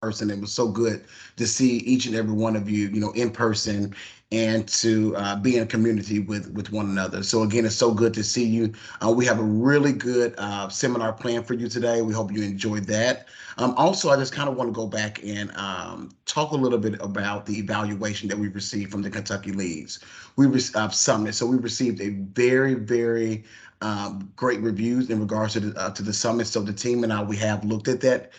person. It was so good to see each and every one of you, in person, and to be in a community with one another. So again, it's so good to see you. We have a really good seminar planned for you today. We hope you enjoyed that. Also, I just kind of want to go back and talk a little bit about the evaluation that we received from the Kentucky Leads. Summit. So we received a very, very great reviews in regards to the summit. So the team and I, we have looked at that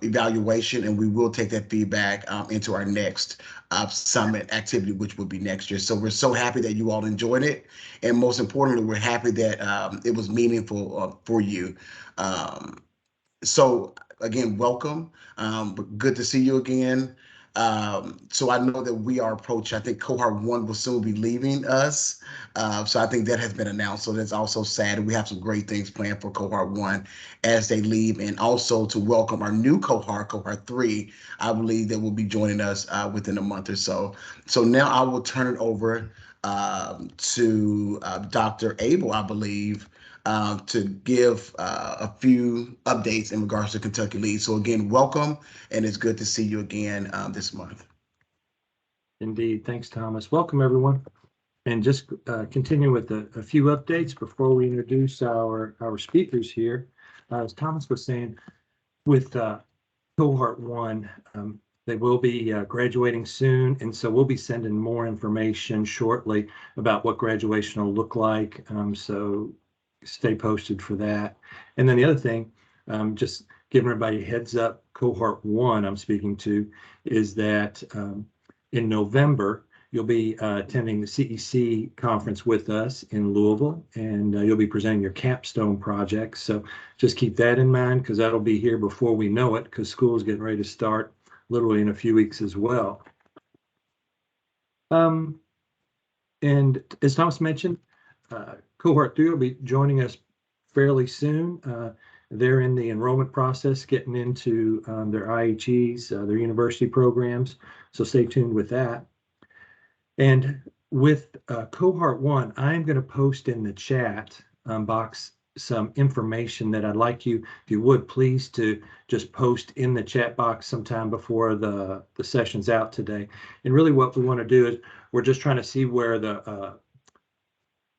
evaluation, and we will take that feedback into our next summit activity, which will be next year. So we're so happy that you all enjoyed it, and most importantly, we're happy that it was meaningful for you. So again, welcome. Good to see you again. So I know that we are approaching, I think cohort one will soon be leaving us. So I think that has been announced. So that's also sad. We have some great things planned for cohort one as they leave, and also to welcome our new cohort three. I believe that will be joining us within a month or so. So now I will turn it over to Dr. Abel, I believe, to give a few updates in regards to Kentucky Leads. So again, welcome, and it's good to see you again this month. Indeed. Thanks, Thomas. Welcome, everyone. And just continue with a few updates before we introduce our speakers here. As Thomas was saying, with cohort one, they will be graduating soon, and so we'll be sending more information shortly about what graduation will look like. So stay posted for that. And then the other thing, just giving everybody a heads up, cohort one I'm speaking to is that in November, you'll be attending the CEC conference with us in Louisville, and you'll be presenting your capstone project. So just keep that in mind, because that'll be here before we know it, because school is getting ready to start literally in a few weeks as well. And as Thomas mentioned, cohort 3 will be joining us fairly soon. They're in the enrollment process, getting into their IHEs, their university programs. So stay tuned with that. And with cohort 1, I'm going to post in the chat box some information that I'd like you, if you would, please to just post in the chat box sometime before the session's out today. And really what we want to do is we're just trying to see where the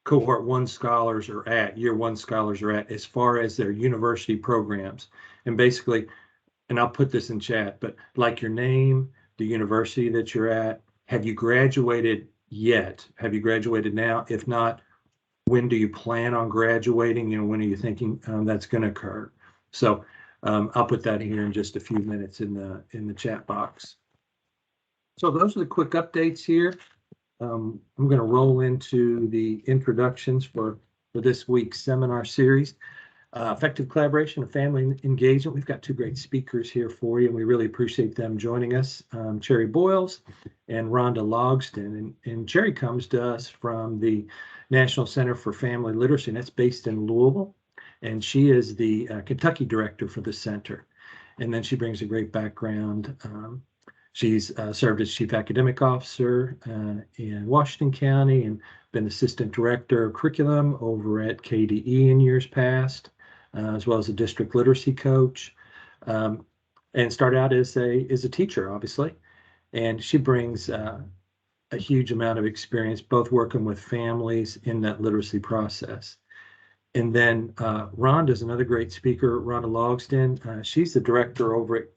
cohort 1 scholars are at, year 1 scholars are at, as far as their university programs. And basically, and I'll put this in chat, but like your name, the university that you're at, have you graduated yet? Have you graduated now? If not, when do you plan on graduating? When are you thinking that's going to occur? So I'll put that here in just a few minutes in the chat box. So those are the quick updates here. I'm going to roll into the introductions for this week's seminar series. Effective collaboration and family engagement. We've got two great speakers here for you, and we really appreciate them joining us. Cherry Boyles and Rhonda Logston. And Cherry comes to us from the National Center for Family Literacy, and that's based in Louisville. And she is the Kentucky director for the center. And then she brings a great background. She's served as chief academic officer in Washington County and been assistant director of curriculum over at KDE in years past, as well as a district literacy coach, and started out as a teacher, obviously. And she brings a huge amount of experience, both working with families in that literacy process. And then Rhonda is another great speaker, Rhonda Logston. She's the director over at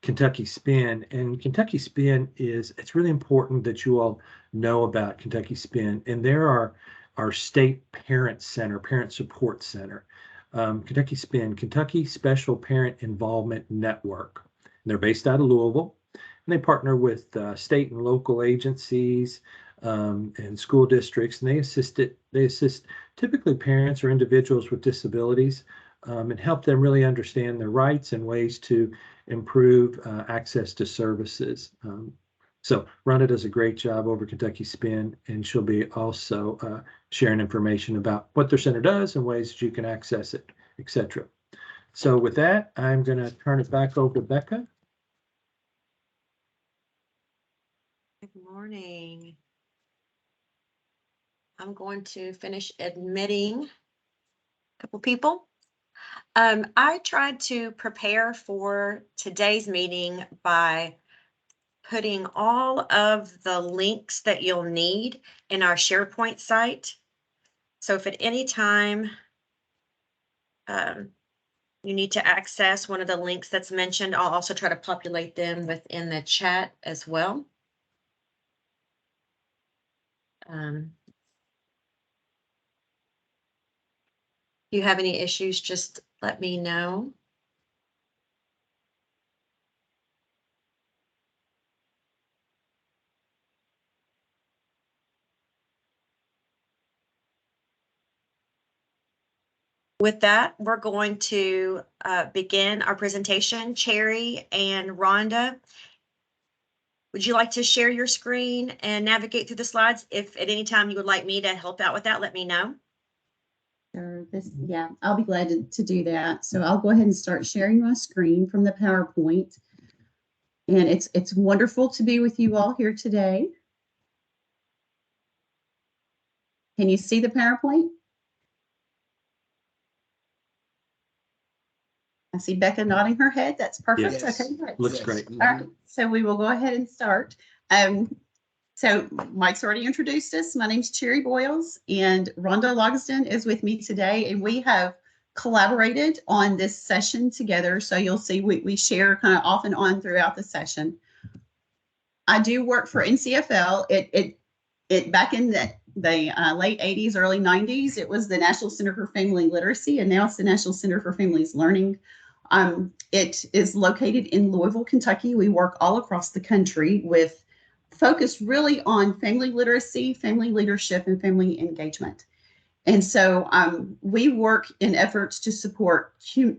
Kentucky SPIN. And Kentucky SPIN it's really important that you all know about Kentucky SPIN. And there are our state parent center, parent support center. Kentucky SPIN, Kentucky Special Parent Involvement Network. And they're based out of Louisville. And they partner with state and local agencies and school districts. And they assist typically parents or individuals with disabilities and help them really understand their rights and ways to improve access to services. So Rhonda does a great job over Kentucky SPIN, and she'll be also sharing information about what their center does and ways that you can access it, etc. So with that, I'm going to turn it back over to Becca. Good morning. I'm going to finish admitting a couple people. I tried to prepare for today's meeting by putting all of the links that you'll need in our SharePoint site. So if at any time you need to access one of the links that's mentioned, I'll also try to populate them within the chat as well. If you have any issues, just let me know. With that, we're going to begin our presentation. Cherry and Rhonda, would you like to share your screen and navigate through the slides? If at any time you would like me to help out with that, let me know. Sure. Yeah, I'll be glad to do that. So I'll go ahead and start sharing my screen from the PowerPoint. And it's wonderful to be with you all here today. Can you see the PowerPoint? I see Becca nodding her head. That's perfect. Yes. Okay, good. Looks Yes. great. All right, so we will go ahead and start. So Mike's already introduced us. My name's Cherry Boyles, and Rhonda Logsdon is with me today, and we have collaborated on this session together. So you'll see we share kind of off and on throughout the session. I do work for NCFL. It back in the late 80s, early 90s, it was the National Center for Family Literacy, and now it's the National Center for Families Learning. It is located in Louisville, Kentucky. We work all across the country with focus really on family literacy, family leadership, and family engagement. And so we work in efforts to support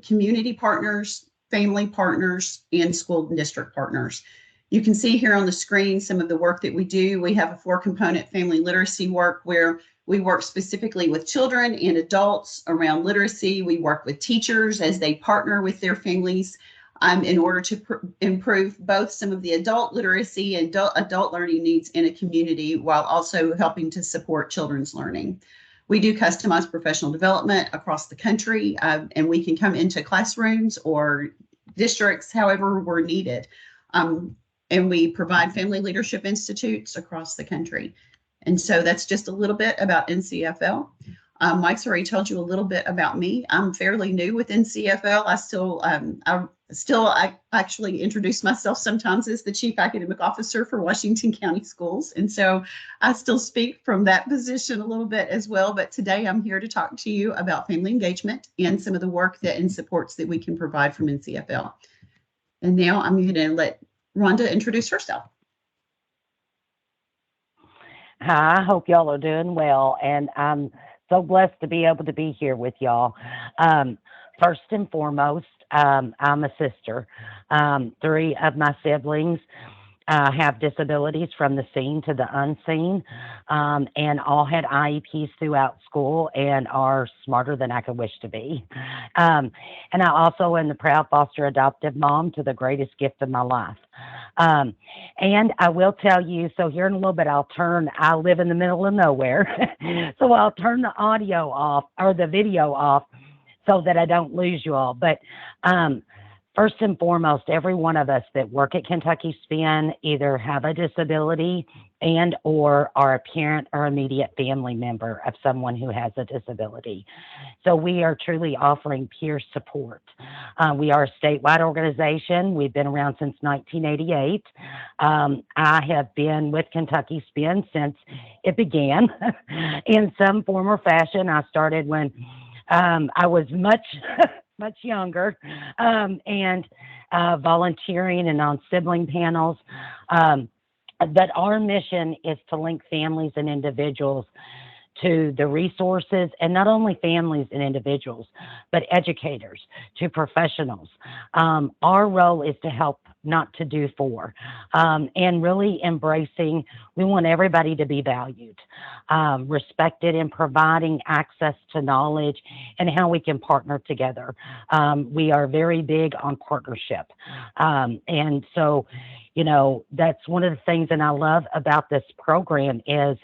community partners, family partners, and school district partners. You can see here on the screen some of the work that we do. We have a 4-component family literacy work where we work specifically with children and adults around literacy. We work with teachers as they partner with their families in order to improve both some of the adult literacy and adult learning needs in a community while also helping to support children's learning. We do customized professional development across the country, and we can come into classrooms or districts however we're needed. And we provide family leadership institutes across the country. And so that's just a little bit about NCFL. Mike's already told you a little bit about me. I'm fairly new with NCFL. I actually introduce myself sometimes as the Chief Academic Officer for Washington County Schools. And so I still speak from that position a little bit as well. But today I'm here to talk to you about family engagement and some of the work and supports that we can provide from NCFL. And now I'm going to let Rhonda introduce herself. Hi, I hope y'all are doing well, and I'm so blessed to be able to be here with y'all. First and foremost, I'm a sister. 3 of my siblings have disabilities from the seen to the unseen, and all had IEPs throughout school and are smarter than I could wish to be. And I also am the proud foster adoptive mom to the greatest gift of my life. And I will tell you, so here in a little bit, I live in the middle of nowhere, so I'll turn the audio off or the video off so that I don't lose you all. But first and foremost, every one of us that work at Kentucky SPIN either have a disability and or are a parent or immediate family member of someone who has a disability. So we are truly offering peer support. We are a statewide organization. We've been around since 1988. I have been with Kentucky SPIN since it began in some form or fashion. I started when I was much younger, and volunteering and on sibling panels. But our mission is to link families and individuals to the resources, and not only families and individuals, but educators, to professionals. Our role is to help, not to do for, and really embracing, we want everybody to be valued, respected, and providing access to knowledge and how we can partner together. We are very big on partnership. And so, you know, that's one of the things that I love about this program is,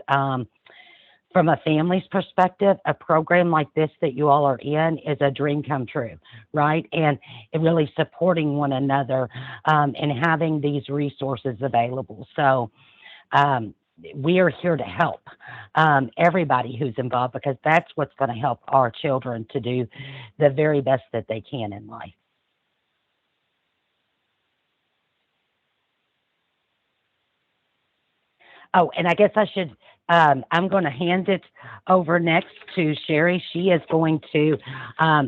from a family's perspective, a program like this that you all are in is a dream come true, right? And it really supporting one another and having these resources available. So we are here to help everybody who's involved, because that's what's going to help our children to do the very best that they can in life. Oh, and I guess I should, I'm going to hand it over next to Sherry. She is going to,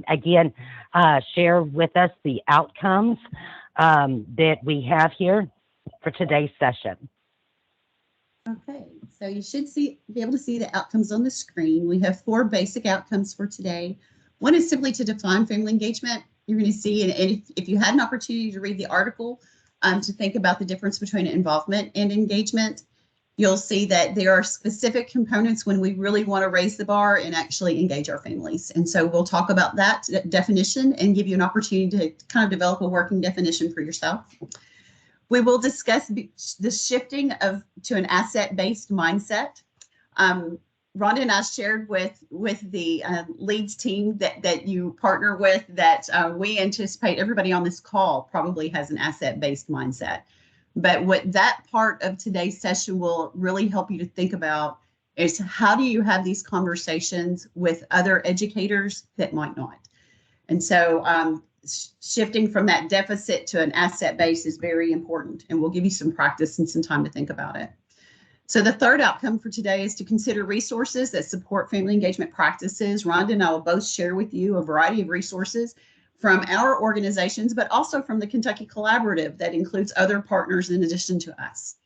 again, share with us the outcomes that we have here for today's session. Okay, so you should be able to see the outcomes on the screen. We have 4 basic outcomes for today. One is simply to define family engagement. You're going to see, and if you had an opportunity to read the article, to think about the difference between involvement and engagement, you'll see that there are specific components when we really want to raise the bar and actually engage our families. And so we'll talk about that definition and give you an opportunity to kind of develop a working definition for yourself. We will discuss the shifting to an asset-based mindset. Rhonda and I shared with the LEADS team that you partner with that we anticipate everybody on this call probably has an asset-based mindset. But what that part of today's session will really help you to think about is how do you have these conversations with other educators that might not? And so shifting from that deficit to an asset base is very important, and we'll give you some practice and some time to think about it. So the third outcome for today is to consider resources that support family engagement practices. Rhonda and I will both share with you a variety of resources from our organizations, but also from the Kentucky Collaborative that includes other partners in addition to us.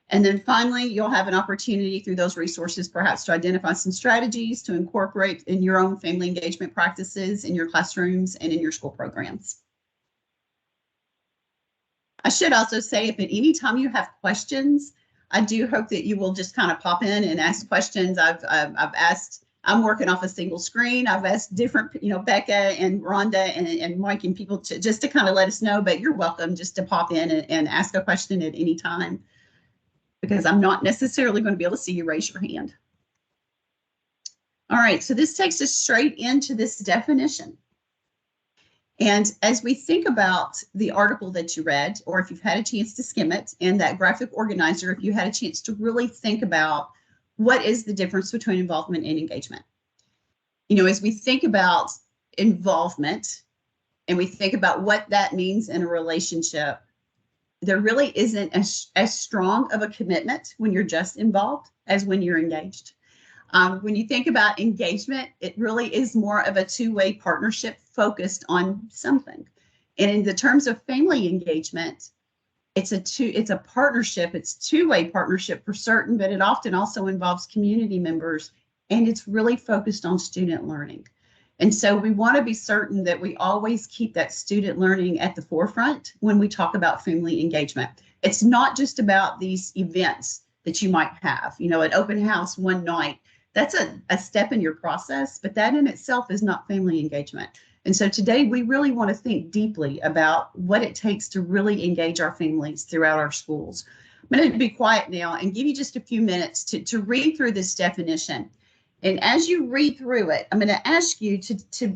And then finally, you'll have an opportunity through those resources perhaps to identify some strategies to incorporate in your own family engagement practices in your classrooms and in your school programs. I should also say, if at any time you have questions, I do hope that you will just kind of pop in and ask questions. I've asked, I'm working off a single screen. I've asked different, Becca and Rhonda and Mike and people just to kind of let us know, but you're welcome just to pop in and ask a question at any time, because I'm not necessarily going to be able to see you raise your hand. All right, so this takes us straight into this definition. And as we think about the article that you read, or if you've had a chance to skim it, and that graphic organizer, if you had a chance to really think about what is the difference between involvement and engagement. As we think about involvement and we think about what that means in a relationship, there really isn't as strong of a commitment when you're just involved as when you're engaged. When you think about engagement, it really is more of a two-way partnership focused on something. And in the terms of family engagement, it's a partnership. It's two-way partnership for certain, but it often also involves community members, and it's really focused on student learning. And so we want to be certain that we always keep that student learning at the forefront when we talk about family engagement. It's not just about these events that you might have, an open house one night. That's a step in your process, but that in itself is not family engagement. And so today we really want to think deeply about what it takes to really engage our families throughout our schools. I'm going to be quiet now and give you just a few minutes to read through this definition. And as you read through it, I'm going to ask you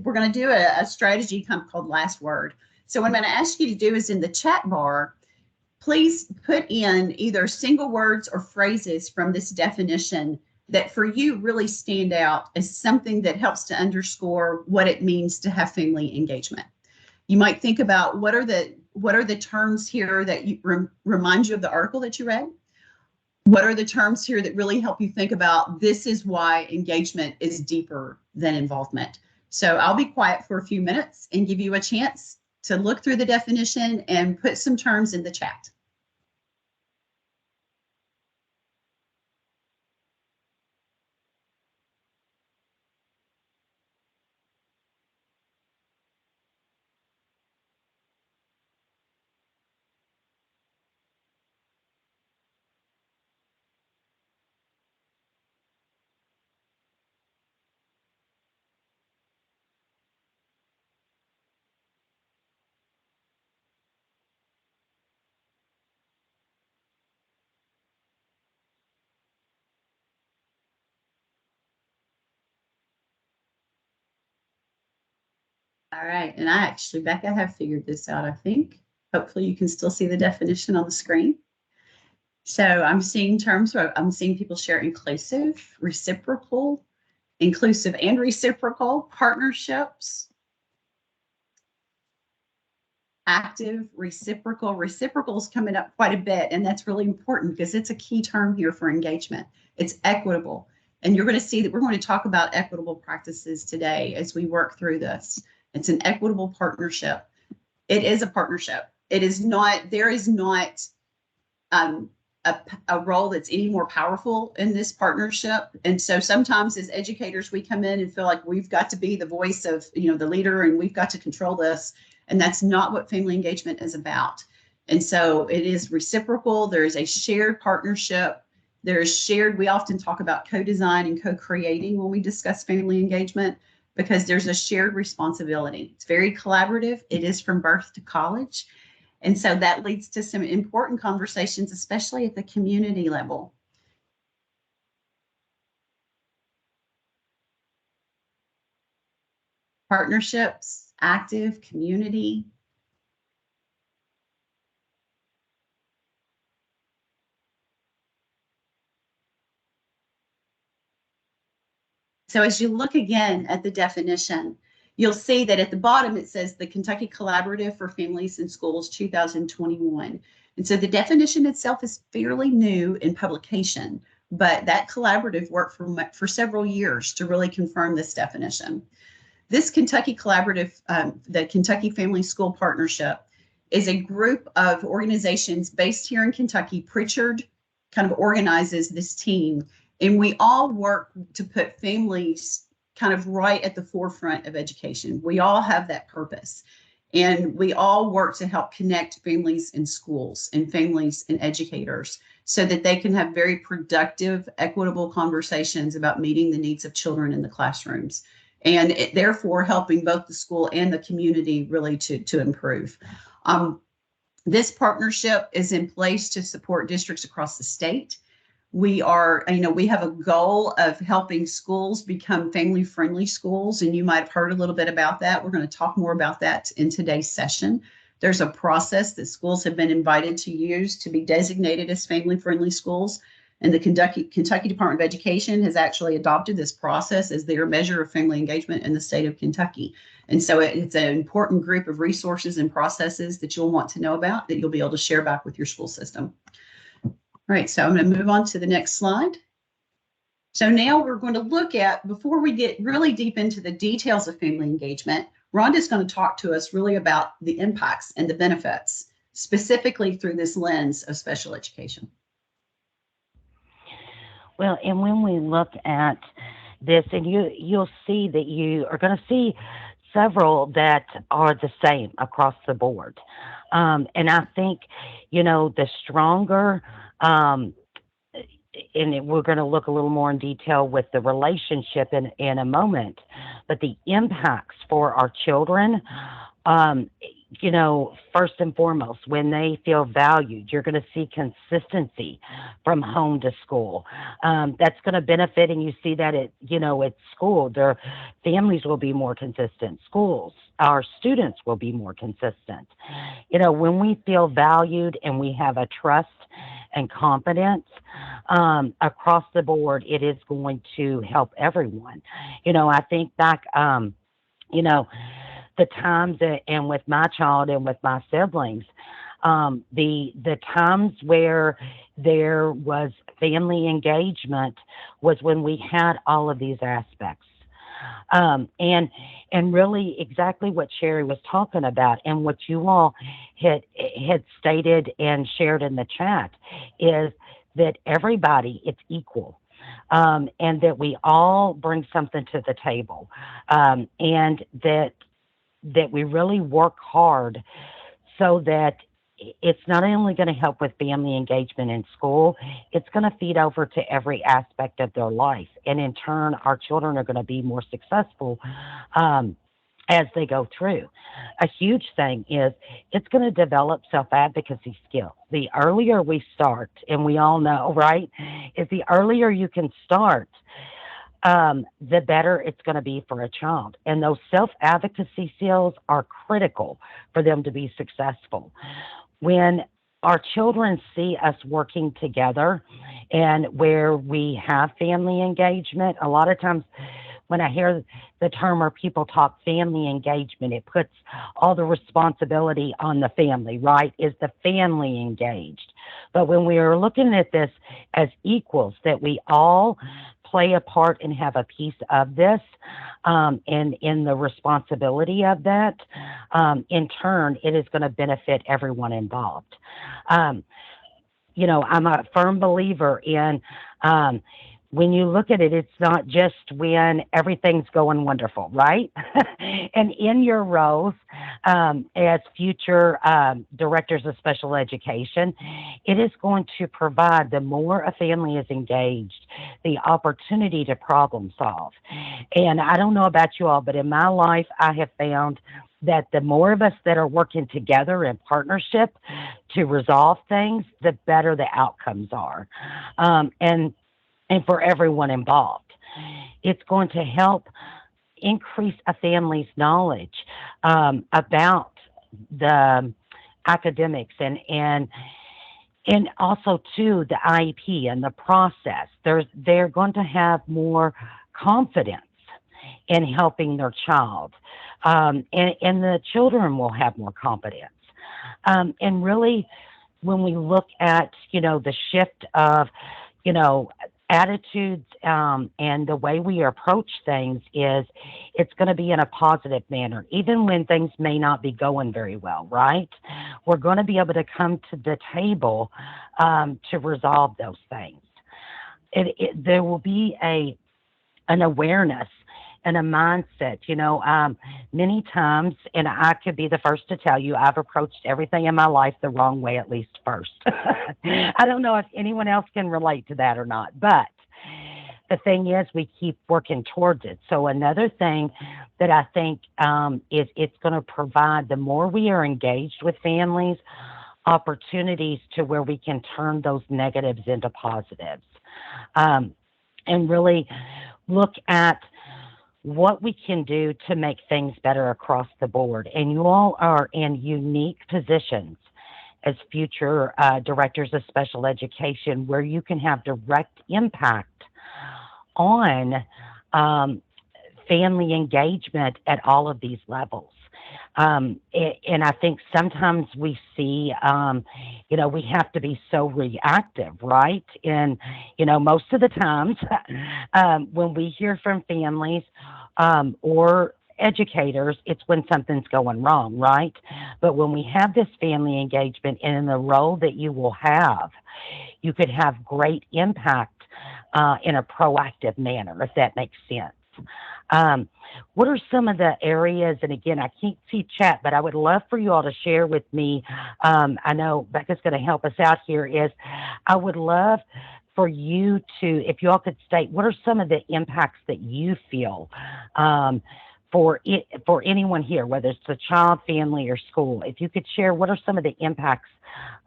we're going to do a strategy called Last Word. So what I'm going to ask you to do is in the chat bar, please put in either single words or phrases from this definition that for you really stand out as something that helps to underscore what it means to have family engagement. You might think about what are the terms here that remind you of the article that you read? What are the terms here that really help you think about this is why engagement is deeper than involvement? So I'll be quiet for a few minutes and give you a chance to look through the definition and put some terms in the chat. All right, and Becca, have figured this out, I think. Hopefully you can still see the definition on the screen. So I'm seeing people share inclusive and reciprocal partnerships, active, reciprocal. Reciprocal is coming up quite a bit, and that's really important because it's a key term here for engagement. It's equitable. And you're going to see that we're going to talk about equitable practices today as we work through this. It's an equitable partnership. It is a partnership. There is not a role that's any more powerful in this partnership. And so sometimes as educators, we come in and feel like we've got to be the voice of, the leader, and we've got to control this. And that's not what family engagement is about. And so it is reciprocal. There is a shared partnership. We often talk about co-design and co-creating when we discuss family engagement, because there's a shared responsibility. It's very collaborative. It is from birth to college. And so that leads to some important conversations, especially at the community level. Partnerships, active, community. So as you look again at the definition, you'll see that at the bottom it says the Kentucky Collaborative for Families and Schools 2021. And so the definition itself is fairly new in publication, but that collaborative worked for several years to really confirm this definition. This Kentucky Collaborative, the Kentucky Family School Partnership, is a group of organizations based here in Kentucky. Pritchard kind of organizes this team, and we all work to put families kind of right at the forefront of education. We all have that purpose, and we all work to help connect families and schools and families and educators so that they can have very productive, equitable conversations about meeting the needs of children in the classrooms, and therefore helping both the school and the community really to improve. This partnership is in place to support districts across the state. We have a goal of helping schools become family-friendly schools, and you might have heard a little bit about that. We're going to talk more about that in today's session. There's a process that schools have been invited to use to be designated as family-friendly schools, and the Kentucky Department of Education has actually adopted this process as their measure of family engagement in the state of Kentucky. And so it's an important group of resources and processes that you'll want to know about, that you'll be able to share back with your school system. All right, so I'm going to move on to the next slide. So now we're going to look at, before we get really deep into the details of family engagement, Rhonda is going to talk to us really about the impacts and the benefits, specifically through this lens of special education. Well, and when we look at this, and you'll see that you are going to see several that are the same across the board. And I think, the stronger, and we're going to look a little more in detail with the relationship in a moment, but the impacts for our children, first and foremost, when they feel valued, you're going to see consistency from home to school. That's going to benefit, and you see that at school, their families will be more consistent. Schools, our students will be more consistent. When we feel valued and we have a trust and confidence across the board, it is going to help everyone. I think back, the times and with my child and with my siblings, the times where there was family engagement was when we had all of these aspects. And really exactly what Sherry was talking about, and what you all had stated and shared in the chat, is that everybody, it's equal. And that we all bring something to the table, and that we really work hard so that it's not only going to help with family engagement in school, it's going to feed over to every aspect of their life. And in turn, our children are going to be more successful as they go through. A huge thing is it's going to develop self-advocacy skills. The earlier we start, and we all know, right, is the earlier you can start, the better it's going to be for a child. And those self-advocacy skills are critical for them to be successful. When our children see us working together and where we have family engagement, a lot of times when I hear the term or people talk family engagement, it puts all the responsibility on the family, right? Is the family engaged? But when we are looking at this as equals, that we all play a part and have a piece of this, and in the responsibility of that, in turn, it is going to benefit everyone involved. Um, I'm a firm believer in, when you look at it, it's not just when everything's going wonderful, right? And in your roles as future directors of special education, it is going to provide, the more a family is engaged, the opportunity to problem solve. And I don't know about you all, but in my life, I have found that the more of us that are working together in partnership to resolve things, the better the outcomes are. And for everyone involved, it's going to help increase a family's knowledge about the academics and also too the IEP and the process. They're going to have more confidence in helping their child, and the children will have more confidence. And really, when we look at the shift of attitudes and the way we approach things, is it's going to be in a positive manner, even when things may not be going very well, right? We're going to be able to come to the table to resolve those things. There will be an awareness and a mindset, many times, and I could be the first to tell you, I've approached everything in my life the wrong way, at least first. I don't know if anyone else can relate to that or not, but the thing is, we keep working towards it. So another thing that I think is it's going to provide, the more we are engaged with families, opportunities to where we can turn those negatives into positives, and really look at what we can do to make things better across the board. And you all are in unique positions as future directors of special education, where you can have direct impact on family engagement at all of these levels. And I think sometimes we see, we have to be so reactive, right? And, most of the times when we hear from families or educators, it's when something's going wrong, right? But when we have this family engagement, and in the role that you will have, you could have great impact in a proactive manner, if that makes sense. What are some of the areas, and again, I can't see chat, but I would love for you all to share with me. I know Becca's going to help us out here, is I would love for you to, if you all could state, what are some of the impacts that you feel for anyone here, whether it's a child, family, or school. If you could share, what are some of the impacts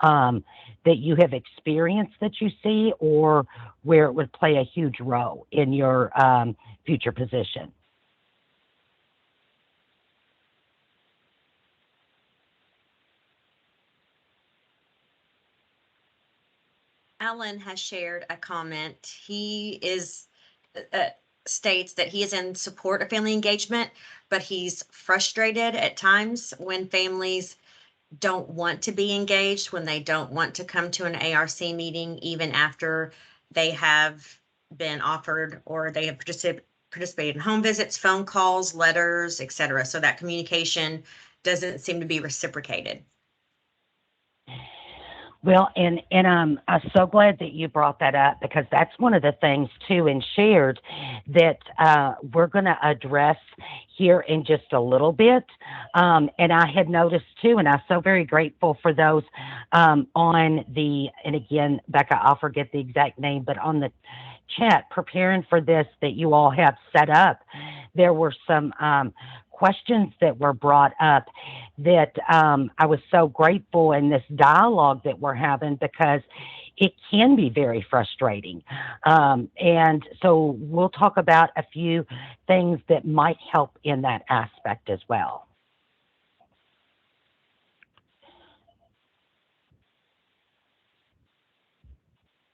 that you have experienced that you see, or where it would play a huge role in your future position? Alan has shared a comment. He states that he is in support of family engagement, but he's frustrated at times when families don't want to be engaged, when they don't want to come to an ARC meeting, even after they have been offered or they have participated in home visits, phone calls, letters, etc. So that communication doesn't seem to be reciprocated. Well, and I'm so glad that you brought that up, because that's one of the things too, and shared, that we're going to address here in just a little bit. And I had noticed too, and I'm so very grateful for those on the, and again, Becca, I'll forget the exact name, but on the chat preparing for this that you all have set up, there were some questions that were brought up that I was so grateful in this dialogue that we're having, because it can be very frustrating. And so we'll talk about a few things that might help in that aspect as well.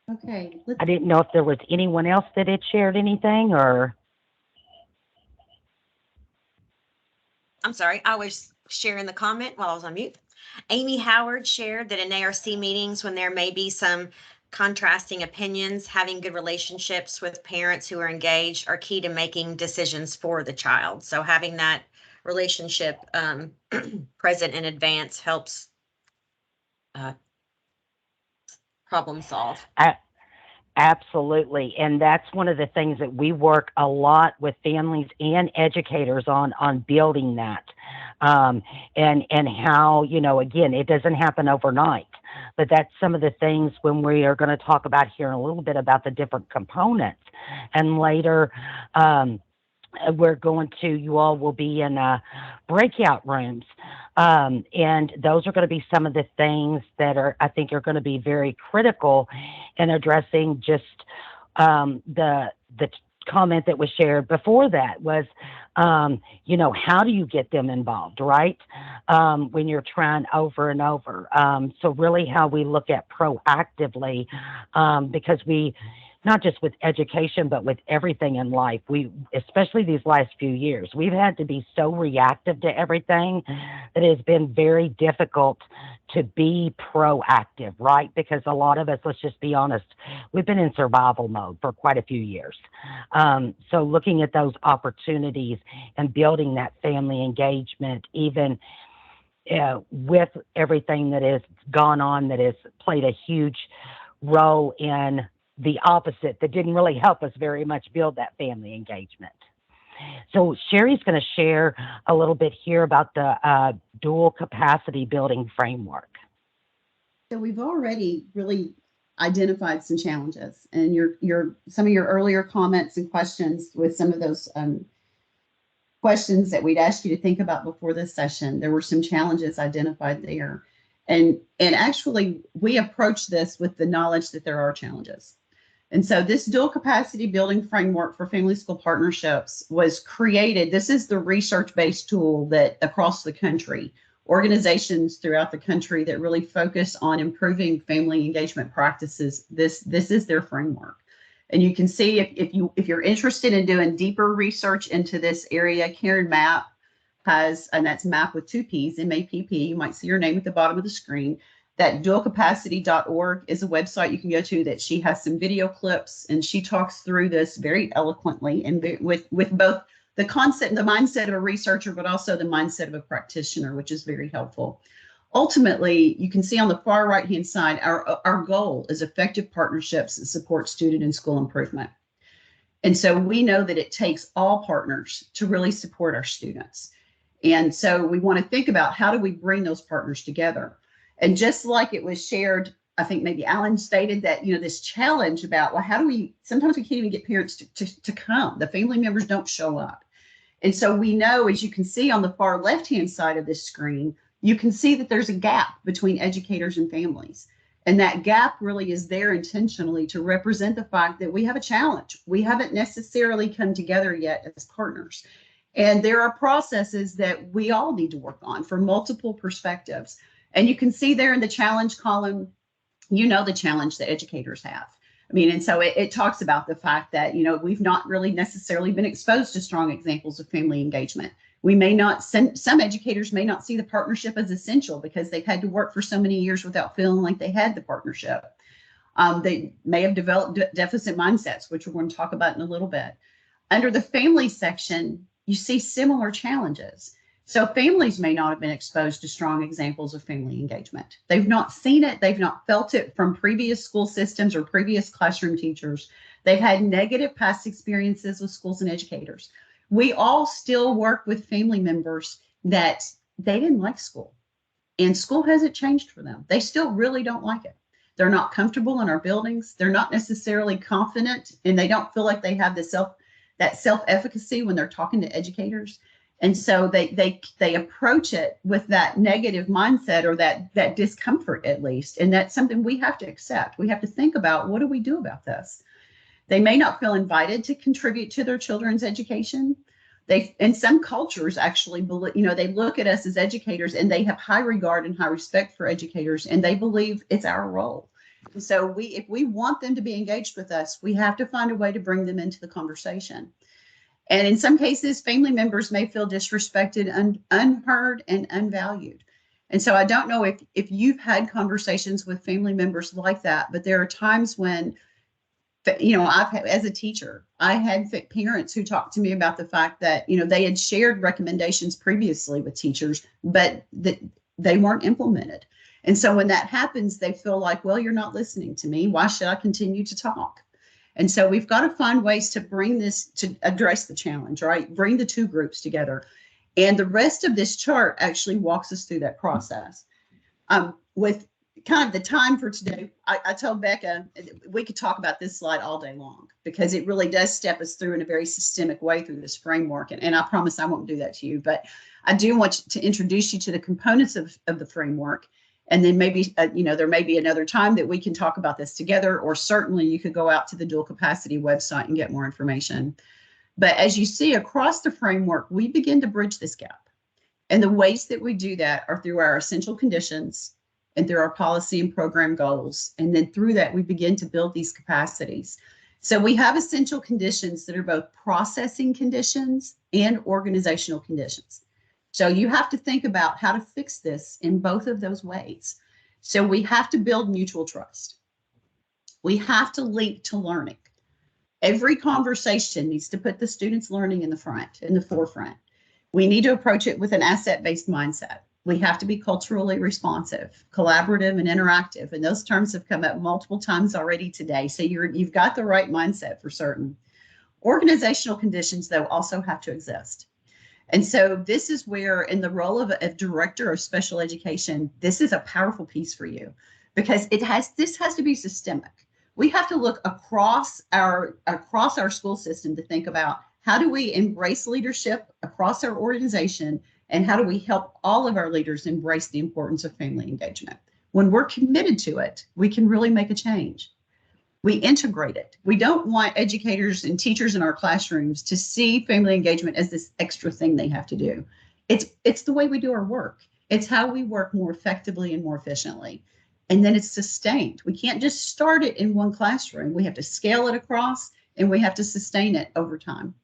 Okay, I didn't know if there was anyone else that had shared anything, or. I'm sorry, I was sharing the comment while I was on mute. Amy Howard shared that in ARC meetings, when there may be some contrasting opinions, having good relationships with parents who are engaged are key to making decisions for the child. So having that relationship present in advance helps problem solve. Absolutely. And that's one of the things that we work a lot with families and educators on building that. And how, again, it doesn't happen overnight, but that's some of the things when we are going to talk about here in a little bit about the different components. And later, you all will be in breakout rooms. And those are going to be some of the things that I think are going to be very critical in addressing just the comment that was shared before that was, how do you get them involved, right? When you're trying over and over. So really how we look at proactively, because not just with education, but with everything in life. Especially these last few years, we've had to be so reactive to everything that it's been very difficult to be proactive, right? Because a lot of us, let's just be honest, we've been in survival mode for quite a few years. So looking at those opportunities and building that family engagement, even with everything that has gone on, that has played a huge role in the opposite, that didn't really help us very much build that family engagement. So Sherry's going to share a little bit here about the dual capacity building framework. So we've already really identified some challenges, and some of your earlier comments and questions with some of those questions that we'd asked you to think about before this session, there were some challenges identified there. And actually, we approach this with the knowledge that there are challenges. And so this dual capacity building framework for family school partnerships was created. This is the research-based tool that across the country, organizations throughout the country that really focus on improving family engagement practices, this is their framework. And you can see if you're interested in doing deeper research into this area, Karen Mapp has, and that's MAP with 2 P's, MAPP, you might see her name at the bottom of the screen. That dualcapacity.org is a website you can go to that she has some video clips, and she talks through this very eloquently and with both the concept and the mindset of a researcher, but also the mindset of a practitioner, which is very helpful. Ultimately, you can see on the far right-hand side, our goal is effective partnerships that support student and school improvement. And so we know that it takes all partners to really support our students. And so we want to think about how do we bring those partners together? And just like it was shared, I think maybe Alan stated that, this challenge about, well, how do we, sometimes we can't even get parents to come. The family members don't show up. And so we know, as you can see on the far left-hand side of this screen, you can see that there's a gap between educators and families. And that gap really is there intentionally to represent the fact that we have a challenge. We haven't necessarily come together yet as partners. And there are processes that we all need to work on from multiple perspectives. And you can see there in the challenge column, the challenge that educators have. And so it talks about the fact that, we've not really necessarily been exposed to strong examples of family engagement. We may not, some educators may not see the partnership as essential because they've had to work for so many years without feeling like they had the partnership. They may have developed deficit mindsets, which we're going to talk about in a little bit. Under the family section, you see similar challenges. So families may not have been exposed to strong examples of family engagement. They've not seen it. They've not felt it from previous school systems or previous classroom teachers. They've had negative past experiences with schools and educators. We all still work with family members that they didn't like school, and school hasn't changed for them. They still really don't like it. They're not comfortable in our buildings. They're not necessarily confident, and they don't feel like they have that self-efficacy when they're talking to educators. And so they approach it with that negative mindset, or that discomfort at least. And that's something we have to accept. We have to think about, what do we do about this? They may not feel invited to contribute to their children's education. They, in some cultures, actually believe, they look at us as educators, and they have high regard and high respect for educators, and they believe it's our role. So if we want them to be engaged with us, we have to find a way to bring them into the conversation. And in some cases, family members may feel disrespected, unheard, and unvalued. And so I don't know if you've had conversations with family members like that, but there are times when, I've had, as a teacher, I had parents who talked to me about the fact that, they had shared recommendations previously with teachers, but that they weren't implemented. And so when that happens, they feel like, well, you're not listening to me. Why should I continue to talk? And so we've got to find ways to bring this, to address the challenge, right? Bring the two groups together. And the rest of this chart actually walks us through that process. With kind of the time for today, I told Becca we could talk about this slide all day long, because it really does step us through in a very systemic way through this framework. And I promise I won't do that to you, but I do want to introduce you to the components of the framework. And then maybe, there may be another time that we can talk about this together, or certainly you could go out to the Dual Capacity website and get more information. But as you see across the framework, we begin to bridge this gap. And the ways that we do that are through our essential conditions and through our policy and program goals. And then through that, we begin to build these capacities. So we have essential conditions that are both processing conditions and organizational conditions. So you have to think about how to fix this in both of those ways. So we have to build mutual trust. We have to link to learning. Every conversation needs to put the students' learning in the forefront. We need to approach it with an asset-based mindset. We have to be culturally responsive, collaborative, and interactive. And those terms have come up multiple times already today. So you've got the right mindset for certain. Organizational conditions, though, also have to exist. And so this is where, in the role of a director of special education, this is a powerful piece for you, because this has to be systemic. We have to look across our school system to think about, how do we embrace leadership across our organization, and how do we help all of our leaders embrace the importance of family engagement? When we're committed to it, we can really make a change. We integrate it. We don't want educators and teachers in our classrooms to see family engagement as this extra thing they have to do. It's the way we do our work. It's how we work more effectively and more efficiently. And then it's sustained. We can't just start it in one classroom. We have to scale it across, and we have to sustain it over time.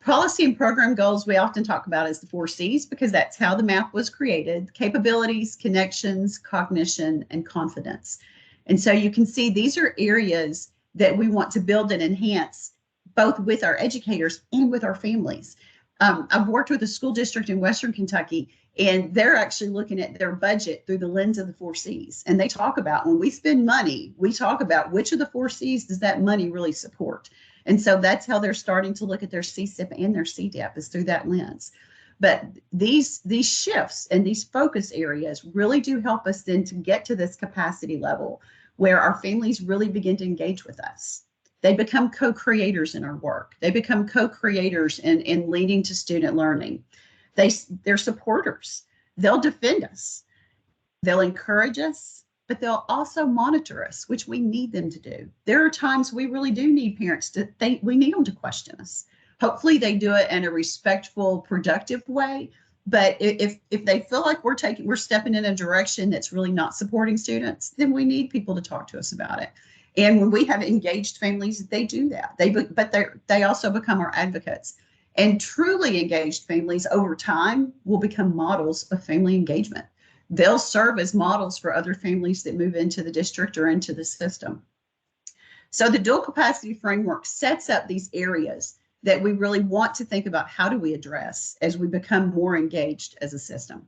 Policy and program goals we often talk about as the 4 C's, because that's how the map was created: capabilities, connections, cognition, and confidence. And so you can see these are areas that we want to build and enhance, both with our educators and with our families. I've worked with a school district in Western Kentucky, and they're actually looking at their budget through the lens of the 4 C's. And they talk about, when we spend money, we talk about which of the 4 C's does that money really support. And so that's how they're starting to look at their CSIP and their CDEP, is through that lens. But these shifts and these focus areas really do help us then to get to this capacity level where our families really begin to engage with us. They become co-creators in our work. They become co-creators in leading to student learning. They're supporters. They'll defend us. They'll encourage us, but they'll also monitor us, which we need them to do. There are times we really do need parents we need them to question us. Hopefully they do it in a respectful, productive way. But if they feel like we're stepping in a direction that's really not supporting students, then we need people to talk to us about it. And when we have engaged families, they do that. They also become our advocates. And truly engaged families over time will become models of family engagement. They'll serve as models for other families that move into the district or into the system. So the dual capacity framework sets up these areas that we really want to think about, how do we address as we become more engaged as a system.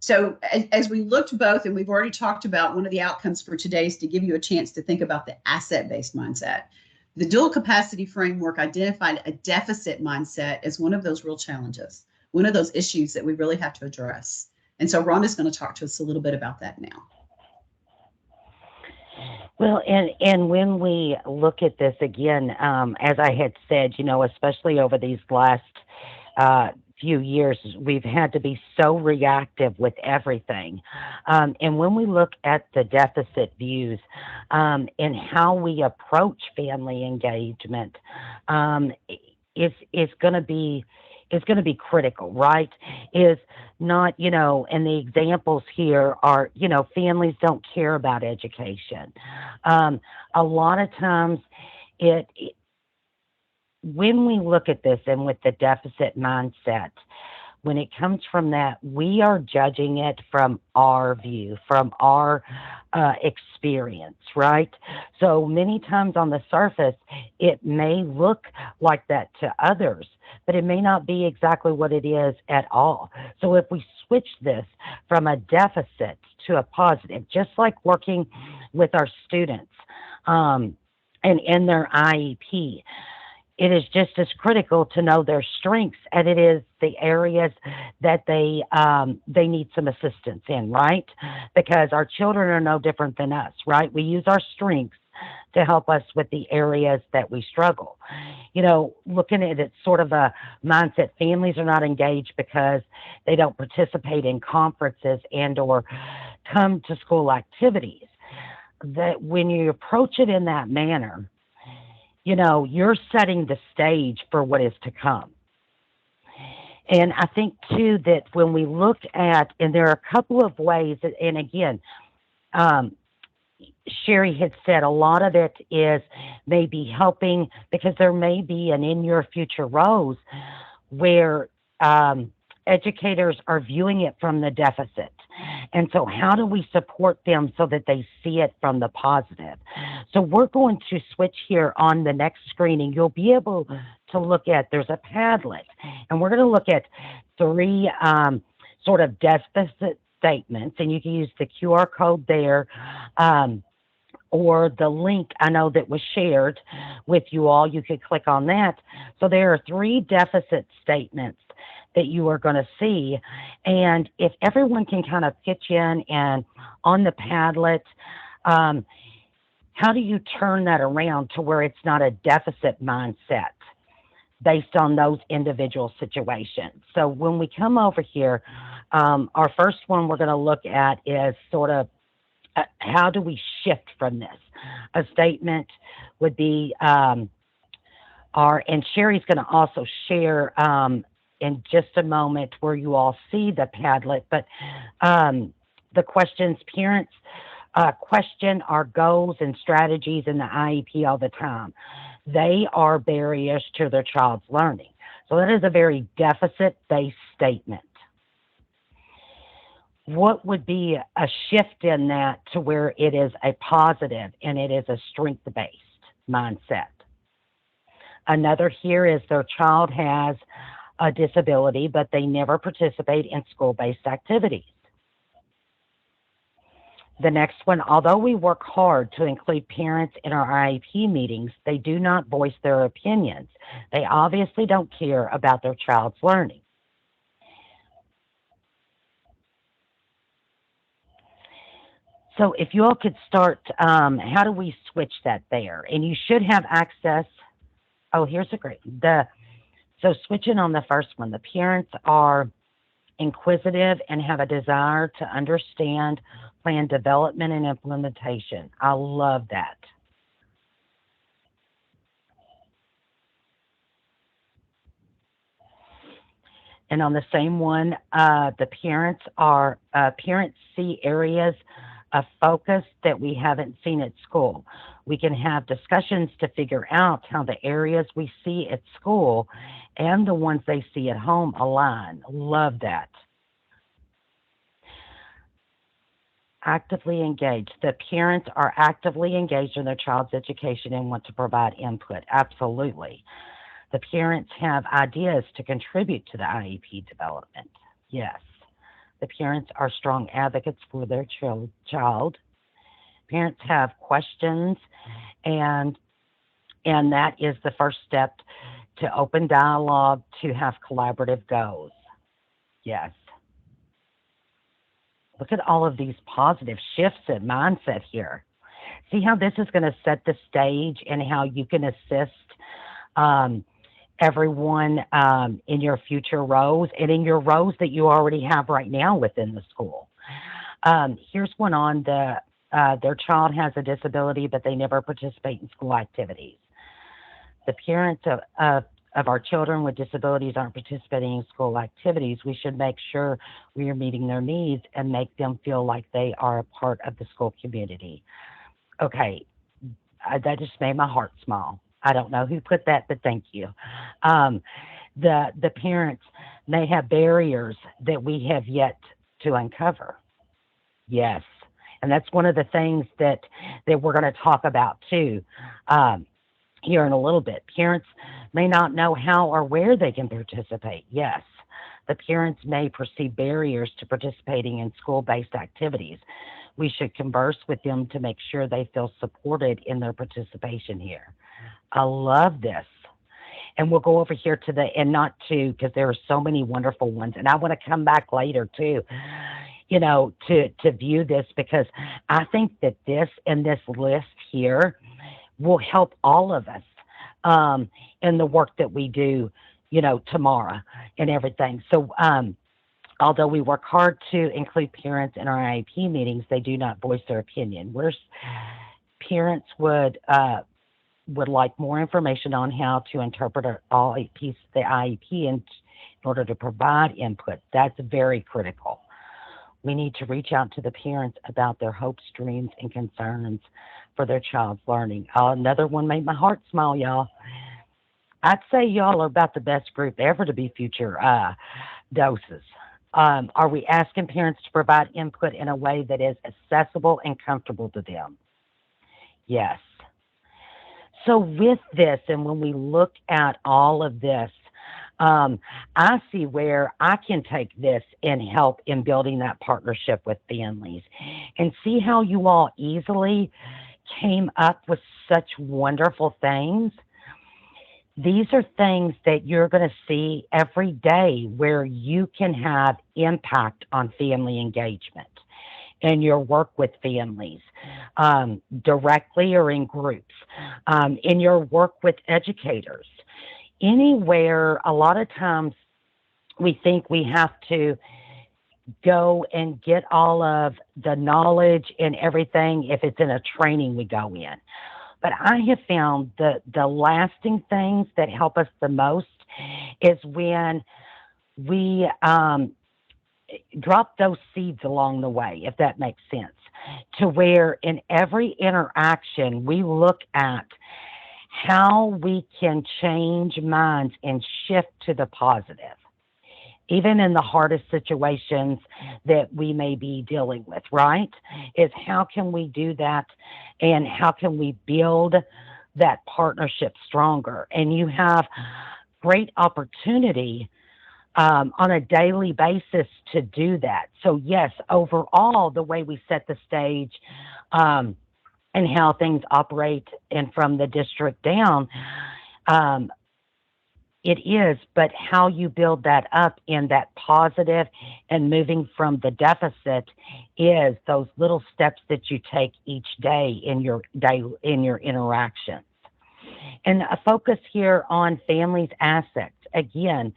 So as we looked both, and we've already talked about, one of the outcomes for today is to give you a chance to think about the asset-based mindset. The dual capacity framework identified a deficit mindset as one of those real challenges, one of those issues that we really have to address. And so Rhonda's going to talk to us a little bit about that now. Well, and when we look at this again, as I had said, especially over these last uh, few years, we've had to be so reactive with everything. And when we look at the deficit views and how we approach family engagement, um, is going to be critical, right? Is not, and the examples here are, families don't care about education. A lot of times, it when we look at this and with the deficit mindset, when it comes from that, we are judging it from our view, from our experience, right? So many times on the surface, it may look like that to others, but it may not be exactly what it is at all. So if we switch this from a deficit to a positive, just like working with our students and in their IEP, it is just as critical to know their strengths as it is the areas that they need some assistance in, right? Because our children are no different than us, right? We use our strengths to help us with the areas that we struggle. Looking at it sort of a mindset, families are not engaged because they don't participate in conferences and or come to school activities. That when you approach it in that manner, you're setting the stage for what is to come. And I think too that when we look at, and there are a couple of ways, and again, um, Sherry had said a lot of it is maybe helping because there may be an in your future roles where educators are viewing it from the deficit. And so how do we support them so that they see it from the positive? So we're going to switch here on the next screening. You'll be able to look at, there's a Padlet, and we're going to look at three sort of deficit statements, and you can use the QR code there. Or the link I know that was shared with you all, you could click on that. So there are three deficit statements that you are going to see. And if everyone can kind of pitch in and on the Padlet, how do you turn that around to where it's not a deficit mindset based on those individual situations? So when we come over here, our first one we're going to look at is sort of how do we shift from this? A statement would be and Sherry's going to also share in just a moment where you all see the Padlet, but the questions parents question our goals and strategies in the IEP all the time. They are barriers to their child's learning. So that is a very deficit-based statement. What would be a shift in that to where it is a positive and it is a strength-based mindset? Another here is their child has a disability, but they never participate in school-based activities. The next one, although we work hard to include parents in our IEP meetings, they do not voice their opinions. They obviously don't care about their child's learning. So if you all could start, how do we switch that there? And you should have access. Oh, here's a great, so switching on the first one, the parents are inquisitive and have a desire to understand plan development and implementation. I love that. And on the same one, the parents see areas of focus that we haven't seen at school. We can have discussions to figure out how the areas we see at school and the ones they see at home align. Love that. Actively engaged. The parents are actively engaged in their child's education and want to provide input. Absolutely. The parents have ideas to contribute to the IEP development. Yes. The parents are strong advocates for their child. Parents have questions, and that is the first step to open dialogue, to have collaborative goals. Yes. Look at all of these positive shifts in mindset here. see how this is going to set the stage and how you can assist everyone in your future roles and in your roles that you already have right now within the school. Here's one on their child has a disability, but they never participate in school activities. The parents of our children with disabilities aren't participating in school activities. We should make sure we are meeting their needs and make them feel like they are a part of the school community. Okay, that just made my heart smile. I don't know who put that, but thank you. The parents may have barriers that we have yet to uncover. Yes, and that's one of the things that we're going to talk about too here in a little bit. Parents may not know how or where they can participate. Yes, the parents may perceive barriers to participating in school-based activities. We should converse with them to make sure they feel supported in their participation here. I love this. And we'll go over here to because there are so many wonderful ones. And I want to come back later too, to view this, because I think that this list here will help all of us in the work that we do, tomorrow and everything. So, although we work hard to include parents in our IEP meetings, they do not voice their opinion. Parents would like more information on how to interpret the IEP in order to provide input. That's very critical. We need to reach out to the parents about their hopes, dreams, and concerns for their child's learning. Another one made my heart smile, y'all. I'd say y'all are about the best group ever to be future doses. Are we asking parents to provide input in a way that is accessible and comfortable to them? Yes. So with this, and when we look at all of this, I see where I can take this and help in building that partnership with families, and see how you all easily came up with such wonderful things. These are things that you're going to see every day where you can have impact on family engagement in your work with families, directly or in groups, in your work with educators. Anywhere, a lot of times we think we have to go and get all of the knowledge and everything if it's in a training we go in. But I have found the lasting things that help us the most is when we drop those seeds along the way, if that makes sense, to where in every interaction we look at how we can change minds and shift to the positive, even in the hardest situations that we may be dealing with, right? Is how can we do that, and how can we build that partnership stronger? And you have great opportunity on a daily basis to do that. So yes, overall, the way we set the stage and how things operate and from the district down, it is, but how you build that up in that positive and moving from the deficit is those little steps that you take each day in your interactions. And a focus here on families' assets. Again,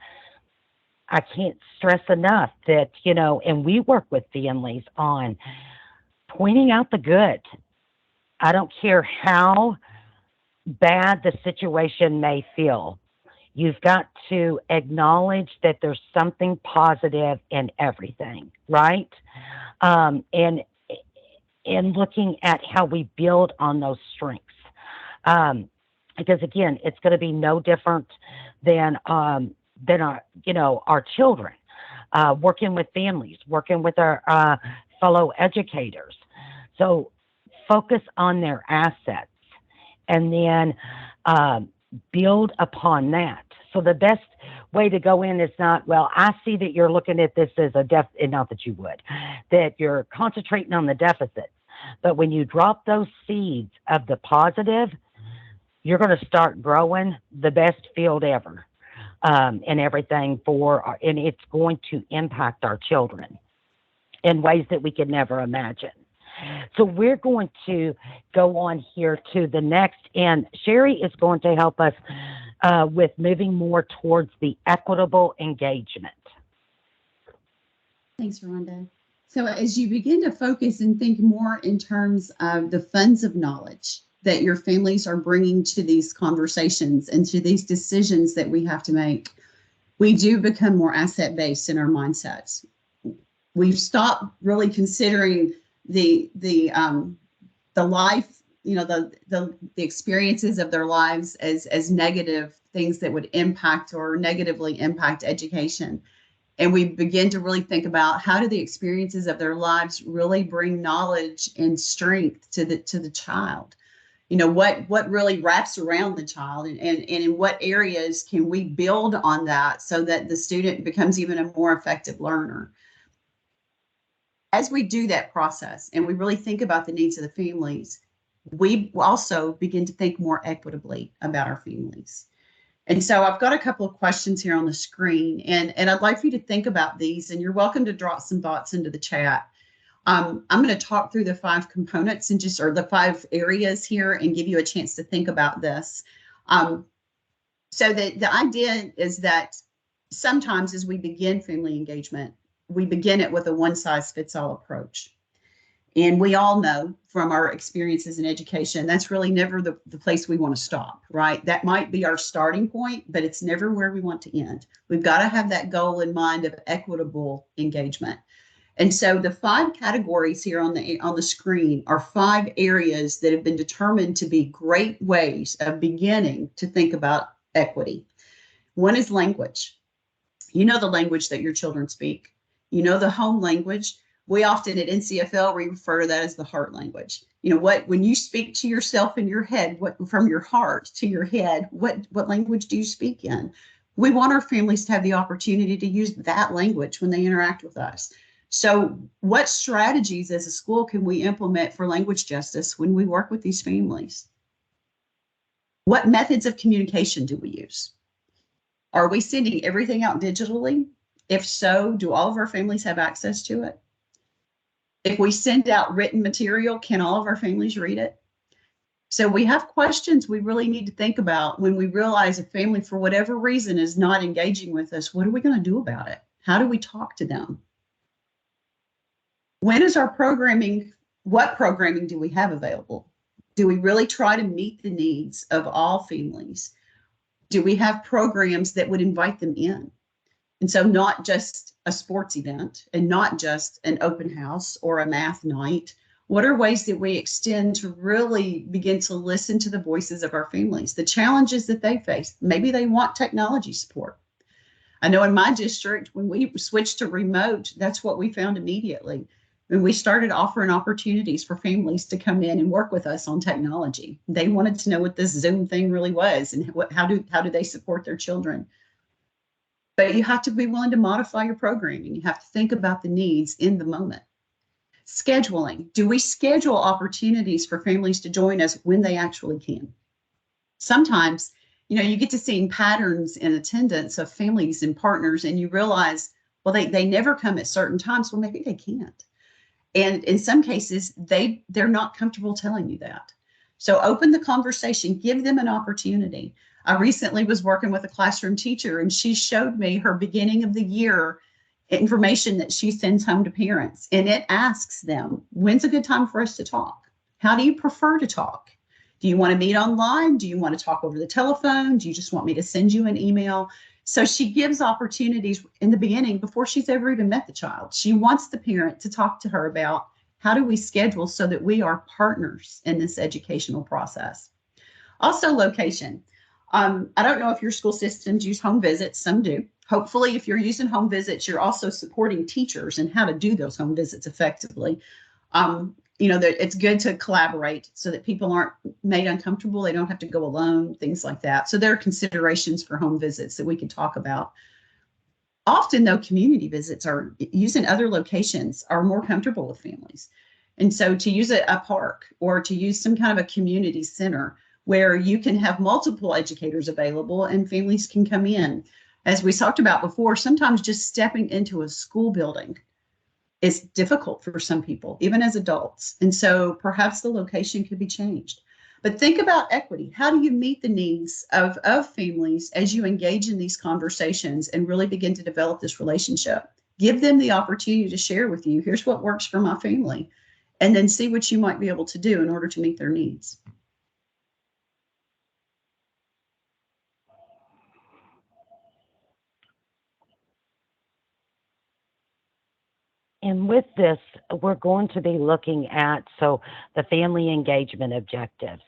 I can't stress enough that, and we work with families on pointing out the good. I don't care how bad the situation may feel. You've got to acknowledge that there's something positive in everything, right? And looking at how we build on those strengths. Because again, it's going to be no different than our children, working with families, working with our fellow educators. So focus on their assets, and then build upon that. So the best way to go in is not, well, I see that you're looking at this as a deficit, not that you would, that you're concentrating on the deficit. But when you drop those seeds of the positive, you're going to start growing the best field ever, and everything and it's going to impact our children in ways that we could never imagine. So we're going to go on here to the next, and Sherry is going to help us with moving more towards the equitable engagement. Thanks, Rhonda. So as you begin to focus and think more in terms of the funds of knowledge that your families are bringing to these conversations and to these decisions that we have to make, we do become more asset-based in our mindsets. We've stopped really considering the life, the experiences of their lives as negative things that would impact or negatively impact education. And we begin to really think about how do the experiences of their lives really bring knowledge and strength to the child. What really wraps around the child, and in what areas can we build on that so that the student becomes even a more effective learner. As we do that process and we really think about the needs of the families, we also begin to think more equitably about our families. And so I've got a couple of questions here on the screen, and I'd like for you to think about these, and you're welcome to drop some thoughts into the chat. I'm going to talk through the 5 components and or the 5 areas here and give you a chance to think about this. So the idea is that sometimes as we begin family engagement, we begin it with a one-size-fits-all approach. And we all know from our experiences in education, that's really never the place we want to stop, right? That might be our starting point, but it's never where we want to end. We've got to have that goal in mind of equitable engagement. And so the 5 categories here on the screen are 5 areas that have been determined to be great ways of beginning to think about equity. One is language. You know the language that your children speak. You know the home language. We often at NCFL, we refer to that as the heart language. When you speak to yourself in your head, from your heart to your head, what language do you speak in? We want our families to have the opportunity to use that language when they interact with us. So what strategies as a school can we implement for language justice when we work with these families? What methods of communication do we use? Are we sending everything out digitally? If so, do all of our families have access to it? If we send out written material, can all of our families read it? So we have questions we really need to think about when we realize a family, for whatever reason, is not engaging with us. What are we going to do about it? How do we talk to them? When is our programming? What programming do we have available? Do we really try to meet the needs of all families? Do we have programs that would invite them in? And so not just a sports event and not just an open house or a math night. What are ways that we extend to really begin to listen to the voices of our families, the challenges that they face? Maybe they want technology support. I know in my district, when we switched to remote, that's what we found immediately. When we started offering opportunities for families to come in and work with us on technology, they wanted to know what this Zoom thing really was and how do they support their children. But you have to be willing to modify your programming. You have to think about the needs in the moment. Scheduling. Do we schedule opportunities for families to join us when they actually can? Sometimes, you get to see patterns in attendance of families and partners, and you realize, well, they never come at certain times. Well, maybe they can't. And in some cases, they're not comfortable telling you that. So open the conversation, give them an opportunity. I recently was working with a classroom teacher, and she showed me her beginning of the year information that she sends home to parents. And it asks them, when's a good time for us to talk? How do you prefer to talk? Do you want to meet online? Do you want to talk over the telephone? Do you just want me to send you an email? So she gives opportunities in the beginning before she's ever even met the child. She wants the parent to talk to her about how do we schedule so that we are partners in this educational process. Also, location. I don't know if your school systems use home visits. Some do. Hopefully, if you're using home visits, you're also supporting teachers and how to do those home visits effectively. That it's good to collaborate so that people aren't made uncomfortable. They don't have to go alone, things like that. So there are considerations for home visits that we can talk about. Often, though, community visits are using other locations are more comfortable with families. And so to use a park or to use some kind of a community center where you can have multiple educators available and families can come in. As we talked about before, sometimes just stepping into a school building is difficult for some people, even as adults. And so perhaps the location could be changed. But think about equity. How do you meet the needs of families as you engage in these conversations and really begin to develop this relationship? Give them the opportunity to share with you, here's what works for my family, and then see what you might be able to do in order to meet their needs. And with this, we're going to be looking at the family engagement objectives,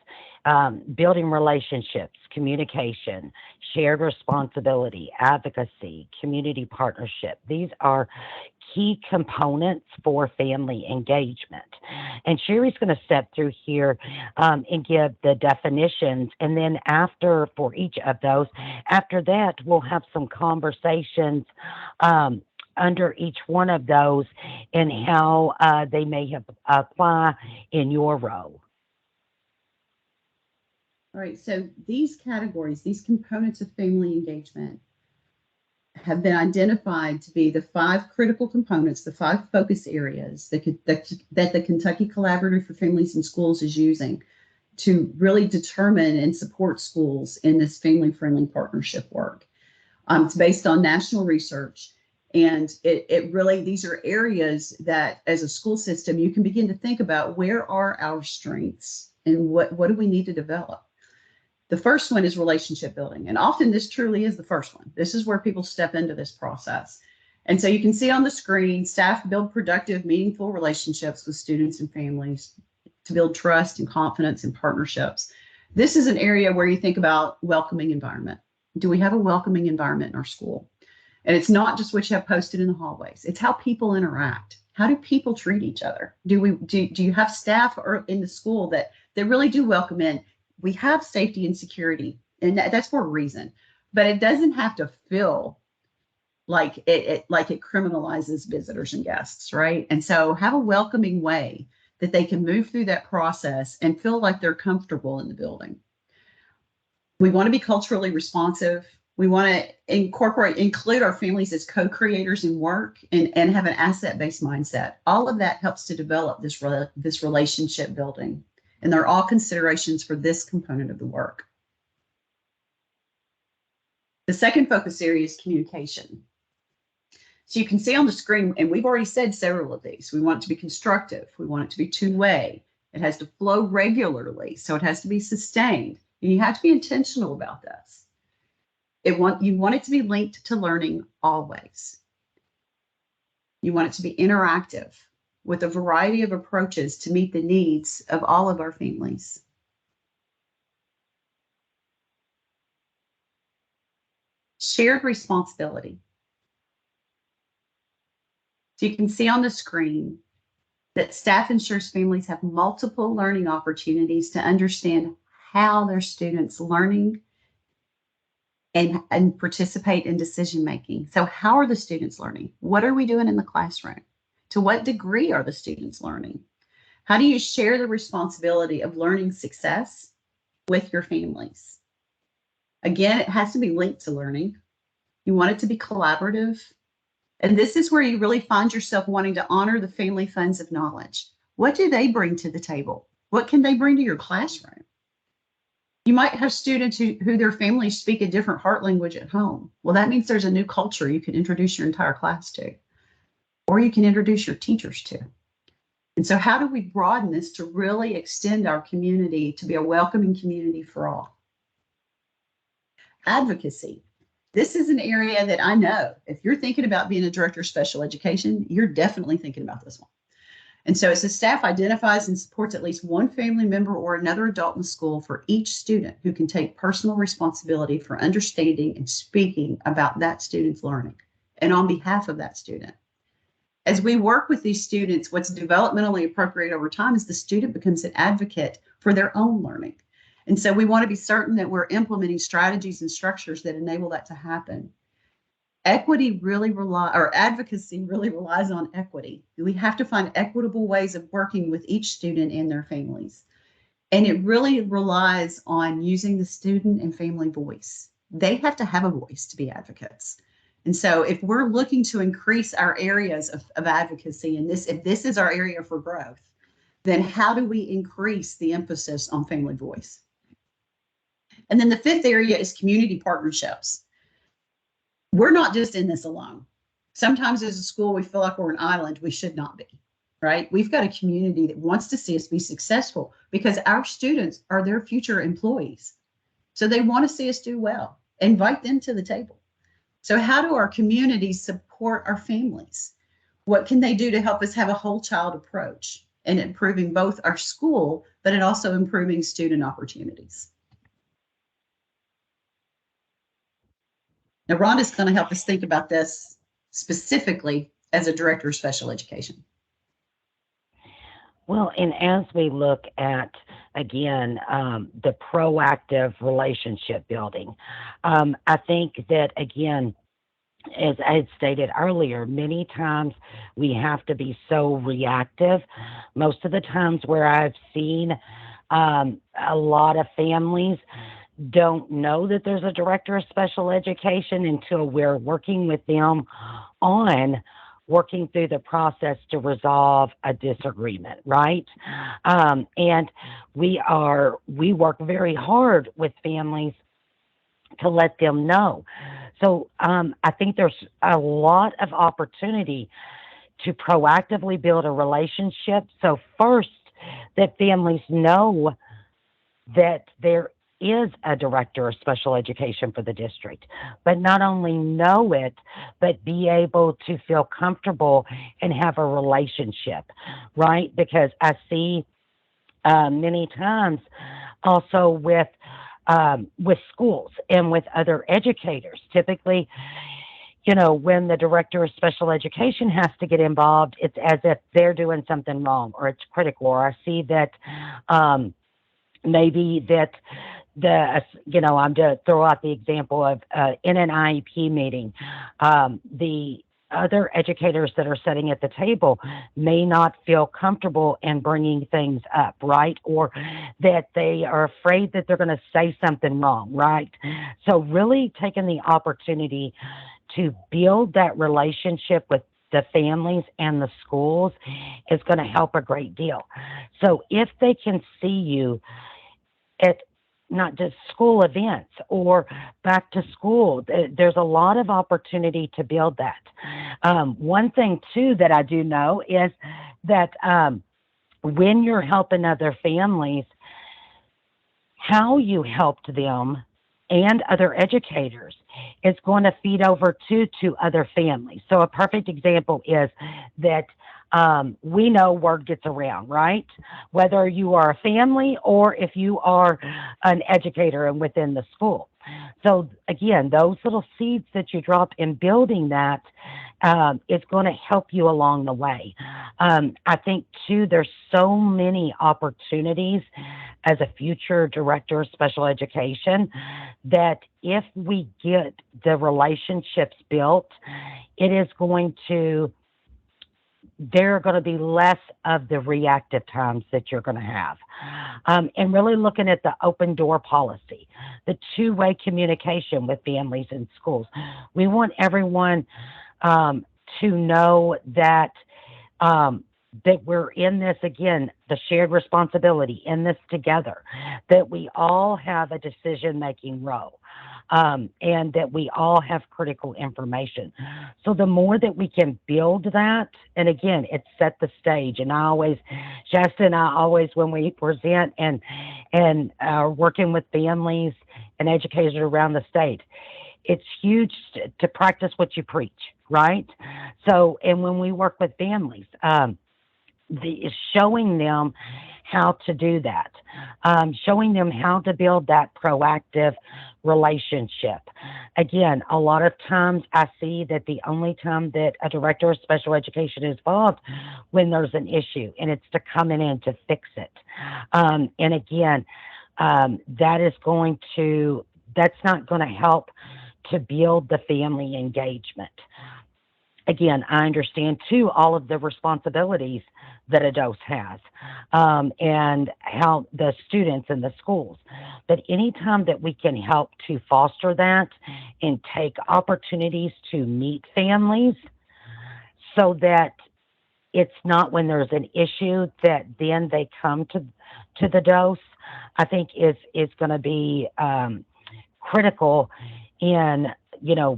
building relationships, communication, shared responsibility, advocacy, community partnership. These are key components for family engagement. And Sherry's going to step through here and give the definitions. And then for each of those, after that, we'll have some conversations under each one of those and how they may have apply in your role. All right, so these categories, these components of family engagement have been identified to be the 5 critical components, the 5 focus areas that the Kentucky Collaborative for Families and Schools is using to really determine and support schools in this family-friendly partnership work. It's based on national research. And it really, these are areas that as a school system, you can begin to think about where are our strengths and what do we need to develop. The first one is relationship building. And often this truly is the first one. This is where people step into this process. And so you can see on the screen, staff build productive, meaningful relationships with students and families to build trust and confidence and partnerships. This is an area where you think about welcoming environment. Do we have a welcoming environment in our school? And it's not just what you have posted in the hallways. It's how people interact. How do people treat each other? Do you have staff in the school that really do welcome in? We have safety and security, and that's for a reason. But it doesn't have to feel like it criminalizes visitors and guests, right? And so have a welcoming way that they can move through that process and feel like they're comfortable in the building. We want to be culturally responsive. We want to include our families as co-creators in work and have an asset-based mindset. All of that helps to develop this relationship building. And they're all considerations for this component of the work. The second focus area is communication. So you can see on the screen, and we've already said several of these. We want it to be constructive. We want it to be two-way. It has to flow regularly, so it has to be sustained. And you have to be intentional about this. You want it to be linked to learning always. You want it to be interactive with a variety of approaches to meet the needs of all of our families. Shared responsibility. So you can see on the screen that staff ensures families have multiple learning opportunities to understand how their students learning and participate in decision making. So how are the students learning? What are we doing in the classroom? To what degree are the students learning? How do you share the responsibility of learning success with your families? Again, it has to be linked to learning. You want it to be collaborative. And this is where you really find yourself wanting to honor the family funds of knowledge. What do they bring to the table? What can they bring to your classroom? You might have students who their families speak a different heart language at home. Well, that means there's a new culture you can introduce your entire class to, or you can introduce your teachers to. And so how do we broaden this to really extend our community to be a welcoming community for all? Advocacy. This is an area that I know if you're thinking about being a director of special education, you're definitely thinking about this one. And so as the staff identifies and supports at least one family member or another adult in the school for each student who can take personal responsibility for understanding and speaking about that student's learning and on behalf of that student. As we work with these students, what's developmentally appropriate over time is the student becomes an advocate for their own learning. And so we want to be certain that we're implementing strategies and structures that enable that to happen. Advocacy really relies on equity. We have to find equitable ways of working with each student and their families. And it really relies on using the student and family voice. They have to have a voice to be advocates. And so if we're looking to increase our areas of advocacy, and if this is our area for growth, then how do we increase the emphasis on family voice? And then the fifth area is community partnerships. We're not just in this alone. Sometimes as a school, we feel like we're an island. We should not be, right? We've got a community that wants to see us be successful because our students are their future employees. So they want to see us do well. Invite them to the table. So how do our communities support our families? What can they do to help us have a whole child approach and improving both our school, but it also improving student opportunities? Now, Rhonda's going to help us think about this specifically as a director of special education. Well, and as we look at, again, the proactive relationship building, I think that, again, as I had stated earlier, many times we have to be so reactive. Most of the times where I've seen a lot of families don't know that there's a director of special education until we're working with them on working through the process to resolve a disagreement, right? And we work very hard with families to let them know. So I think there's a lot of opportunity to proactively build a relationship. So first, that families know that there is a director of special education for the district, but not only know it, but be able to feel comfortable and have a relationship, right? Because I see many times also with schools and with other educators, typically, you know, when the director of special education has to get involved, it's as if they're doing something wrong or it's critical. Or I see that maybe that I'm to throw out the example of in an IEP meeting, the other educators that are sitting at the table may not feel comfortable in bringing things up, right? Or that they are afraid that they're going to say something wrong, right? So really taking the opportunity to build that relationship with the families and the schools is going to help a great deal. So if they can see you at not just school events or back to school, there's a lot of opportunity to build that. One thing too that I do know is that when you're helping other families, how you helped them and other educators is going to feed over to other families. So a perfect example is that we know word gets around, right? Whether you are a family or if you are an educator and within the school. So again, those little seeds that you drop in building that is going to help you along the way. I think too, there's so many opportunities as a future director of special education that if we get the relationships built, it is going to, there are going to be less of the reactive times that you're going to have. And really looking at the open door policy, the two-way communication with families and schools. We want everyone to know that that we're in this, again, the shared responsibility, in this together, that we all have a decision-making role. And that we all have critical information. So the more that we can build that, and again, it set the stage. And Shasta and I always, when we present and working with families and educators around the state, it's huge to practice what you preach, right? So, and when we work with families, showing them how to do that, showing them how to build that proactive relationship. Again, a lot of times I see that the only time that a director of special education is involved when there's an issue and it's to come in to fix it. And again, that's not going to help to build the family engagement. again, I understand too all of the responsibilities that a dose has, and how the students and the schools. But anytime that we can help to foster that and take opportunities to meet families so that it's not when there's an issue that then they come to the dose, I think is going to be critical in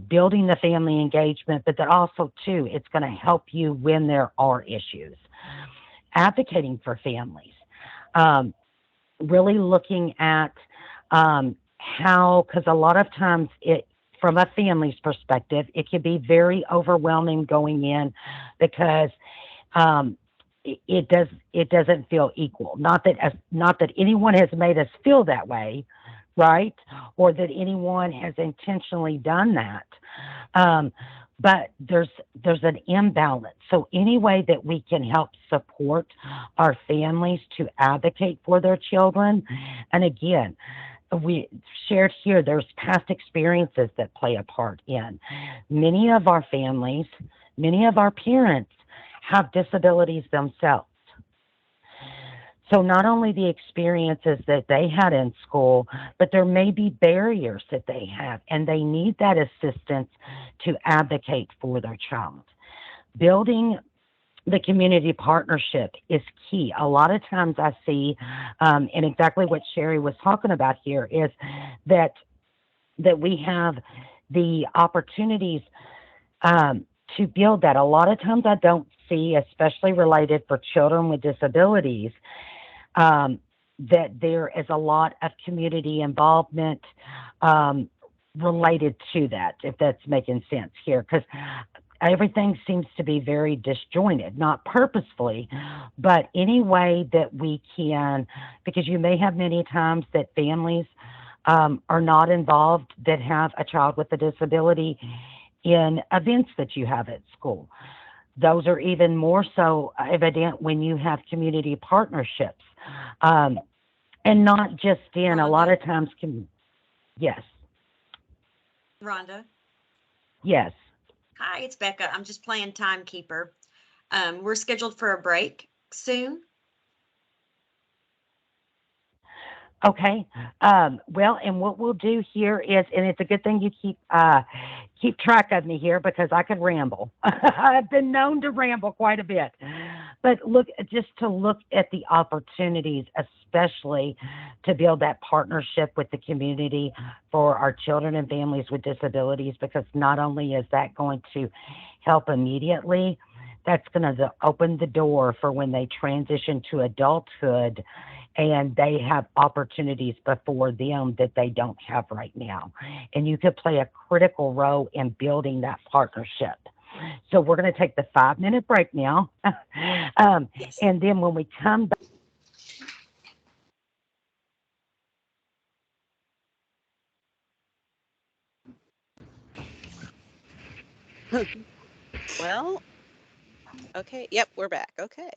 building the family engagement, but that also too it's going to help you when there are issues. Advocating for families, really looking at how, because a lot of times from a family's perspective, it can be very overwhelming going in because it doesn't feel equal. Not that anyone has made us feel that way, right? Or that anyone has intentionally done that. But there's an imbalance. So any way that we can help support our families to advocate for their children, and again, we shared here, there's past experiences that play a part in. Many of our families, many of our parents have disabilities themselves. So not only the experiences that they had in school, but there may be barriers that they have, and they need that assistance to advocate for their child. Building the community partnership is key. A lot of times I see, and exactly what Sherry was talking about here, is that we have the opportunities to build that. A lot of times I don't see, especially related for children with disabilities, that there is a lot of community involvement related to that, if that's making sense here, because everything seems to be very disjointed, not purposefully, but any way that we can, because you may have many times that families are not involved that have a child with a disability in events that you have at school. Those are even more so evident when you have community partnerships. And not just in, a lot of times yes. Rhonda? Yes. Hi, it's Becca. I'm just playing timekeeper. We're scheduled for a break soon. Okay. Well, and what we'll do here is, and it's a good thing you keep track of me here because I could ramble. I've been known to ramble quite a bit. But look at the opportunities, especially to build that partnership with the community for our children and families with disabilities, because not only is that going to help immediately, that's going to open the door for when they transition to adulthood and they have opportunities before them that they don't have right now. And you could play a critical role in building that partnership. So we're going to take the 5-minute break now. Yes. And then when we come back, Well, okay. Yep, we're back. Okay.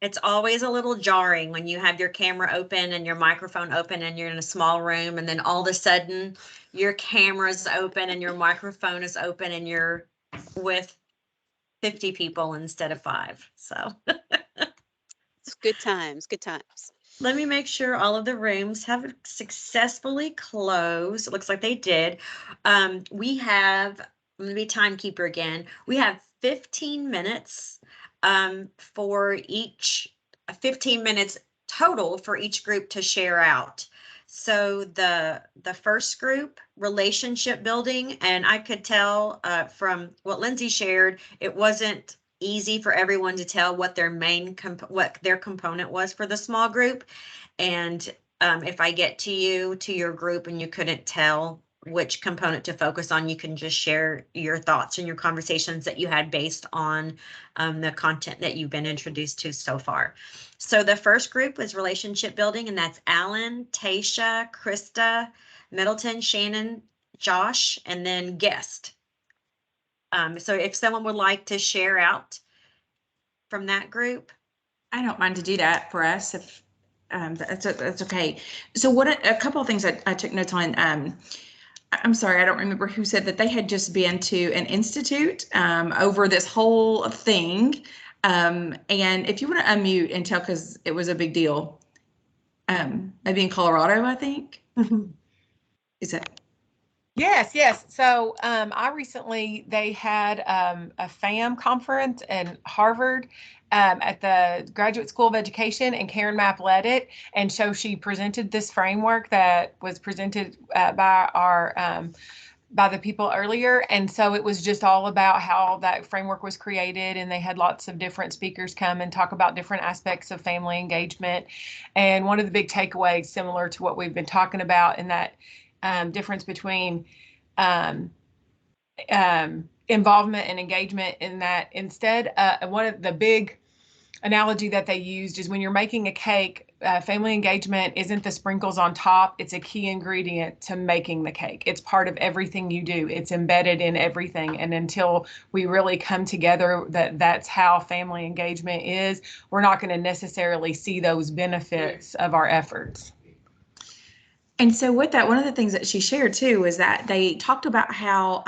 It's always a little jarring when you have your camera open and your microphone open and you're in a small room, and then all of a sudden your camera's open and your microphone is open and you're with 50 people instead of 5. So It's good times, good times. let me make sure all of the rooms have successfully closed. It looks like they did. We have, I'm gonna be timekeeper again. We have 15 minutes for each, 15 minutes total for each group to share out. So the first group, relationship building, and I could tell from what Lindsay shared, it wasn't easy for everyone to tell what their what their component was for the small group. And if I get to your group and you couldn't tell which component to focus on, you can just share your thoughts and your conversations that you had based on the content that you've been introduced to so far. So the first group was relationship building, and that's Alan, Tasha, Krista, Middleton, Shannon, Josh, and then guest. So if someone would like to share out from that group. I don't mind to do that for us if that's okay. So what a couple of things I took notes on. I'm sorry, I don't remember who said that they had just been to an institute over this whole thing. And if you want to unmute and tell, because it was a big deal, maybe in Colorado, I think. Is that? Yes, yes. So I recently, they had a FAM conference in Harvard at the Graduate School of Education, and Karen Mapp led it. And so she presented this framework that was presented by the people earlier. And so it was just all about how that framework was created. And they had lots of different speakers come and talk about different aspects of family engagement. And one of the big takeaways, similar to what we've been talking about, in that difference between involvement and engagement, in that instead, one of the big analogy that they used is when you're making a cake, family engagement isn't the sprinkles on top. It's a key ingredient to making the cake. It's part of everything you do. It's embedded in everything. And until we really come together, that's how family engagement is, we're not going to necessarily see those benefits of our efforts. And so with that, one of the things that she shared too is that they talked about how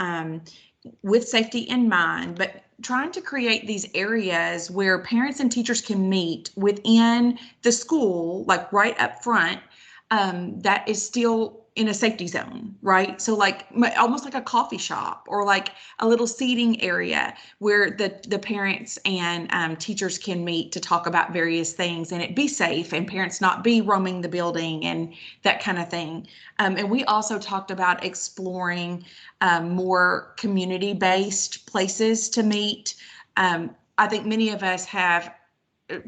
with safety in mind, but trying to create these areas where parents and teachers can meet within the school, like right up front, that is still in a safety zone, right? So like almost like a coffee shop, or like a little seating area where the parents and teachers can meet to talk about various things, and it be safe, and parents not be roaming the building and that kind of thing. And we also talked about exploring more community-based places to meet. I think many of us have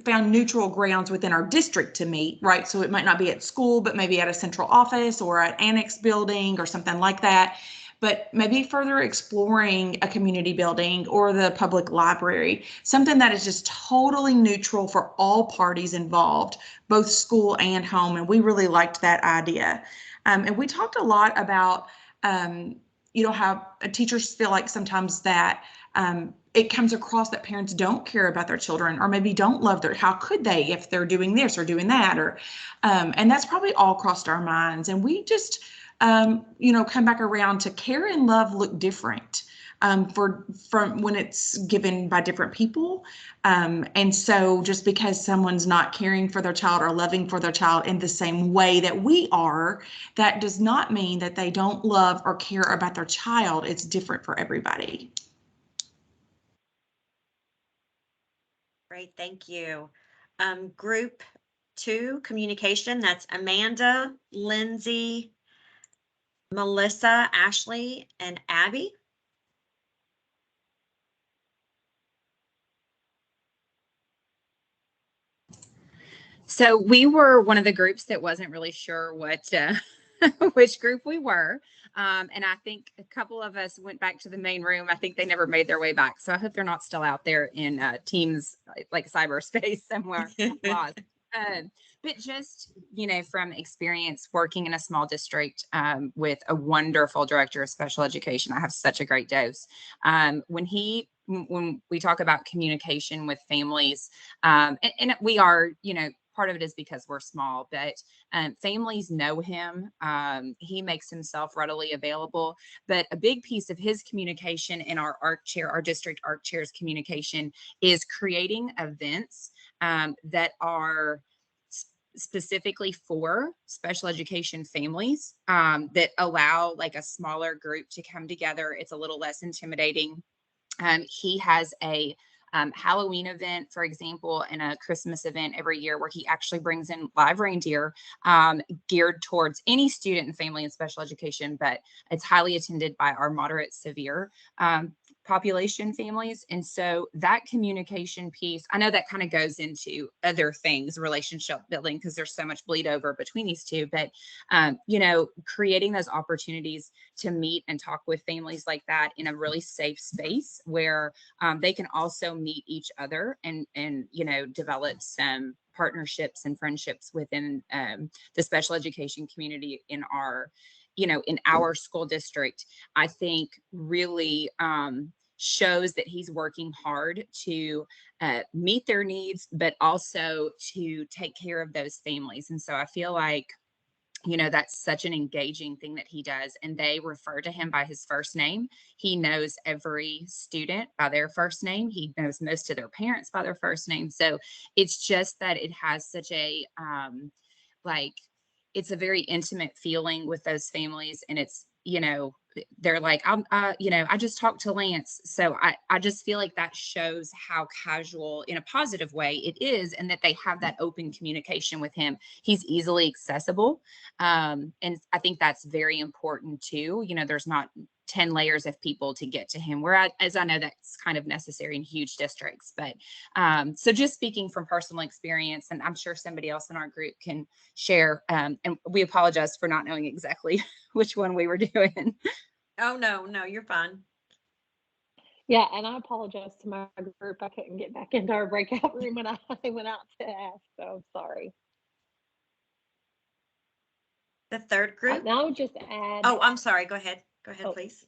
found neutral grounds within our district to meet, right? So it might not be at school, but maybe at a central office or an annex building or something like that. But maybe further exploring a community building or the public library, something that is just totally neutral for all parties involved, both school and home. And we really liked that idea. And we talked a lot about, how teachers feel like sometimes that it comes across that parents don't care about their children, or maybe don't love how could they if they're doing this or doing that, or and that's probably all crossed our minds. And we just come back around to care and love look different from when it's given by different people. And so just because someone's not caring for their child or loving for their child in the same way that we are, that does not mean that they don't love or care about their child. It's different for everybody. Great, thank you. Group 2, communication, that's Amanda, Lindsay, Melissa, Ashley, and Abby. So we were one of the groups that wasn't really sure what which group we were. And I think a couple of us went back to the main room. I think they never made their way back. So I hope they're not still out there in Teams, like cyberspace somewhere. But just, from experience working in a small district with a wonderful director of special education, I have such a great dose. When we talk about communication with families, and we are, part of it is because we're small, but families know him. He makes himself readily available. But a big piece of his communication in our district ARC chair's communication, is creating events that are specifically for special education families, that allow like a smaller group to come together. It's a little less intimidating. He has a Halloween event, for example, and a Christmas event every year where he actually brings in live reindeer geared towards any student and family in special education, but it's highly attended by our moderate severe population families. And so that communication piece, I know that kind of goes into other things, relationship building, because there's so much bleed over between these two, but creating those opportunities to meet and talk with families like that in a really safe space where they can also meet each other and develop some partnerships and friendships within the special education community in our school district, I think really shows that he's working hard to meet their needs, but also to take care of those families. And so I feel like that's such an engaging thing that he does. And they refer to him by his first name. He knows every student by their first name. He knows most of their parents by their first name. So it's just that it has such a, like, it's a very intimate feeling with those families. And it's, they're like, I just talked to Lance. So I just feel like that shows how casual in a positive way it is, and that they have that open communication with him. He's easily accessible. And I think that's very important too. There's not 10 layers of people to get to him, whereas I know that's kind of necessary in huge districts. But so just speaking from personal experience, and I'm sure somebody else in our group can share, and we apologize for not knowing exactly which one we were doing. Oh, no, you're fine. Yeah, and I apologize to my group. I couldn't get back into our breakout room when I went out to ask, so I'm sorry. The third group? Now I would just add. Oh, I'm sorry. Go ahead. Go ahead, Oh, please.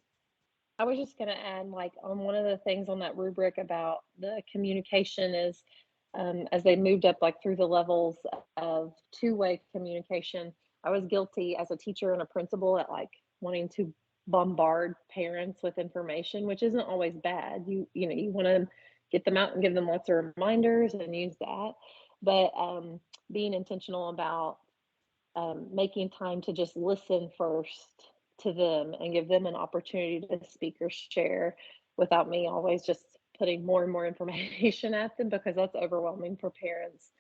I was just going to add, like, on one of the things on that rubric about the communication is, as they moved up, like, through the levels of two-way communication, I was guilty as a teacher and a principal at, like, wanting to bombard parents with information, which isn't always bad. You want to get them out and give them lots of reminders and use that. But being intentional about making time to just listen first to them and give them an opportunity to speak or share without me always just putting more and more information at them, because that's overwhelming for parents.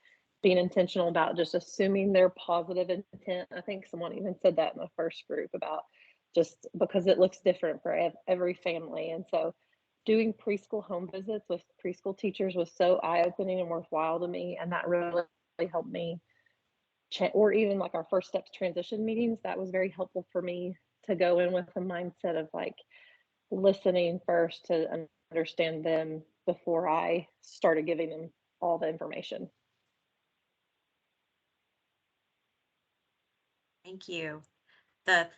Being intentional about just assuming their positive intent. I think someone even said that in the first group about just because it looks different for every family. And so doing preschool home visits with preschool teachers was so eye-opening and worthwhile to me. And that really helped me, or even like our first steps transition meetings, that was very helpful for me to go in with a mindset of like listening first to understand them before I started giving them all the information. Thank you. The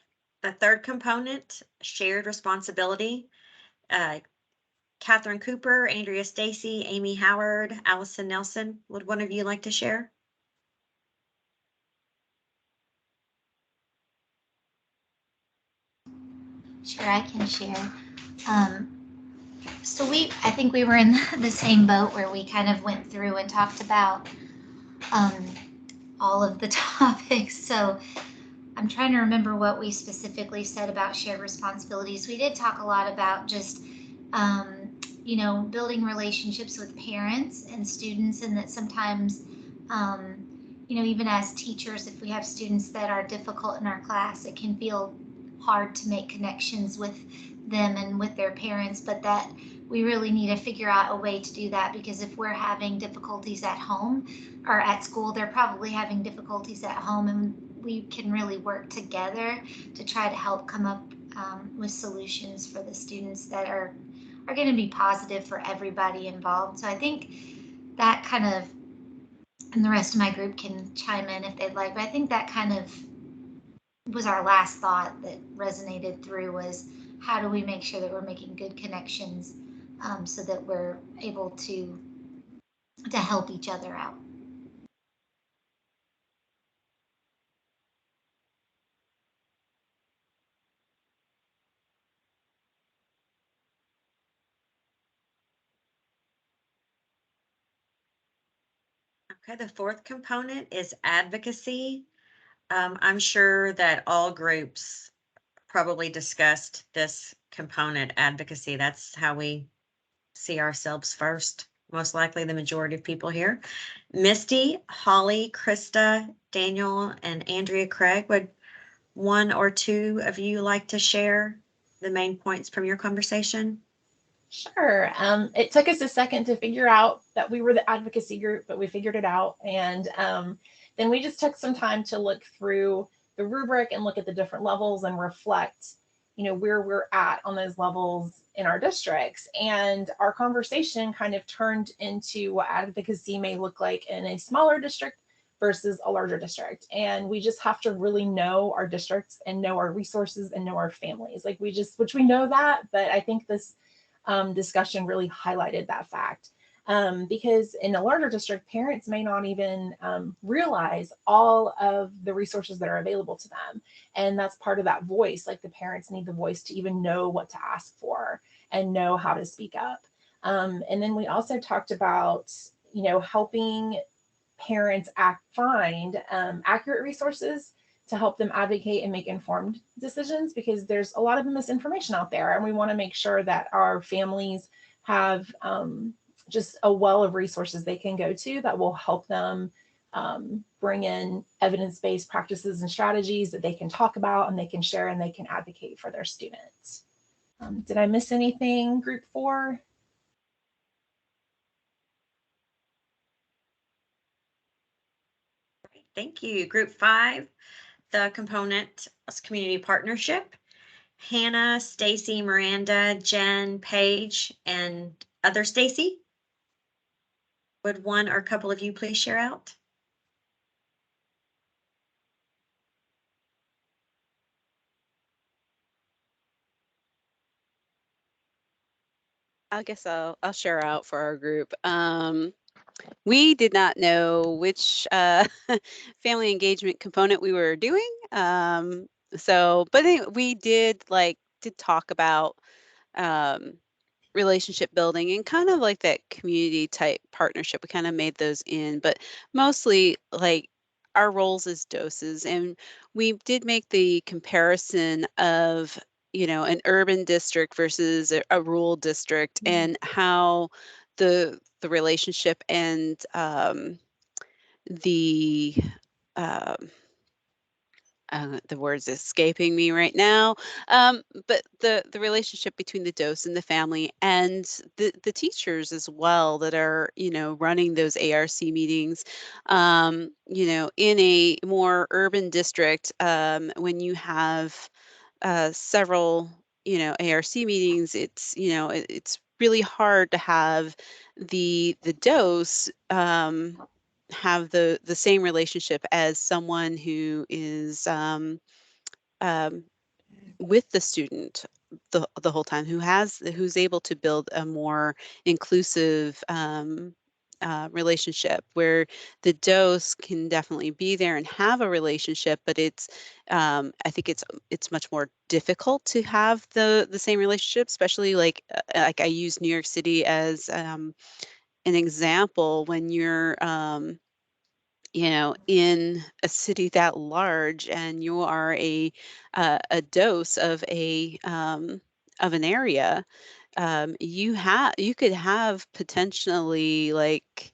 third component, shared responsibility. Catherine Cooper, Andrea Stacy, Amy Howard, Allison Nelson. Would one of you like to share? Sure, I can share. So I think we were in the same boat where we kind of went through and talked about all of the topics. So I'm trying to remember what we specifically said about shared responsibilities. We did talk a lot about just, building relationships with parents and students, and that sometimes, even as teachers, if we have students that are difficult in our class, it can feel hard to make connections with them and with their parents, but that we really need to figure out a way to do that, because if we're having difficulties at home or at school, they're probably having difficulties at home, and we can really work together to try to help come up with solutions for the students that are going to be positive for everybody involved. So I think that kind of, and the rest of my group can chime in if they'd like, but I think that kind of was our last thought that resonated through, was how do we make sure that we're making good connections so that we're able to help each other out. Okay, the fourth component is advocacy. I'm sure that all groups probably discussed this component, advocacy. That's how we see ourselves first, most likely the majority of people here. Misty, Holly, Krista, Daniel, and Andrea Craig, would one or two of you like to share the main points from your conversation? Sure. It took us a second to figure out that we were the advocacy group, but we figured it out. And then we just took some time to look through the rubric and look at the different levels and reflect, where we're at on those levels in our districts. And our conversation kind of turned into what advocacy may look like in a smaller district versus a larger district. And we just have to really know our districts and know our resources and know our families. Which we know that, but I think this discussion really highlighted that fact. Because in a larger district, parents may not even realize all of the resources that are available to them. And that's part of that voice. Like the parents need the voice to even know what to ask for and know how to speak up. And then we also talked about, helping parents find accurate resources to help them advocate and make informed decisions, because there's a lot of misinformation out there. And we want to make sure that our families have just a well of resources they can go to that will help them bring in evidence-based practices and strategies that they can talk about and they can share and they can advocate for their students. Did I miss anything, Group 4? Thank you. Group 5, the component is community partnership. Hannah, Stacy, Miranda, Jen, Paige, and other Stacy. Would one or a couple of you please share out? I guess I'll share out for our group. We did not know which family engagement component we were doing. But anyway, we did talk about relationship building and kind of like that community type partnership. We kind of made those in, but mostly like our roles as doses. And we did make the comparison of, an urban district versus a rural district, and how the relationship and the word's escaping me right now, but the relationship between the dose and the family and the teachers as well that are running those ARC meetings. In a more urban district, when you have several ARC meetings, it's really hard to have the dose have the same relationship as someone who is with the student the whole time, who's able to build a more inclusive relationship, where the dose can definitely be there and have a relationship, but I think it's much more difficult to have the same relationship, especially like I use New York City as an example. When you're in a city that large and you are a dose of an area, you could have potentially like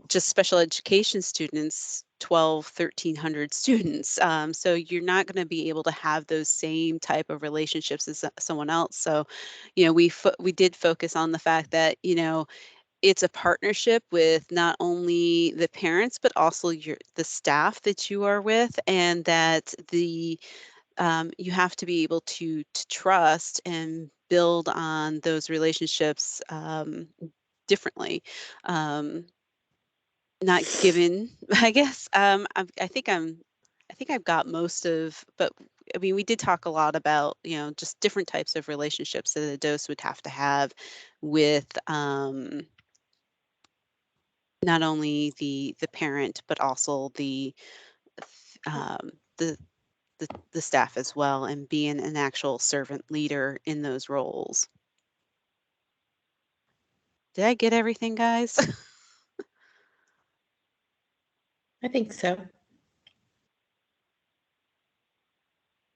just special education students, 1,300 students. So you're not going to be able to have those same type of relationships as someone else. So, we did focus on the fact that, it's a partnership with not only the parents, but also the staff that you are with, and that you have to be able to trust and build on those relationships differently. Not given, I guess. I think I've got most of, but I mean, we did talk a lot about, just different types of relationships that a dose would have to have with not only the parent, but also the staff as well, and being an actual servant leader in those roles. Did I get everything, guys? I think so.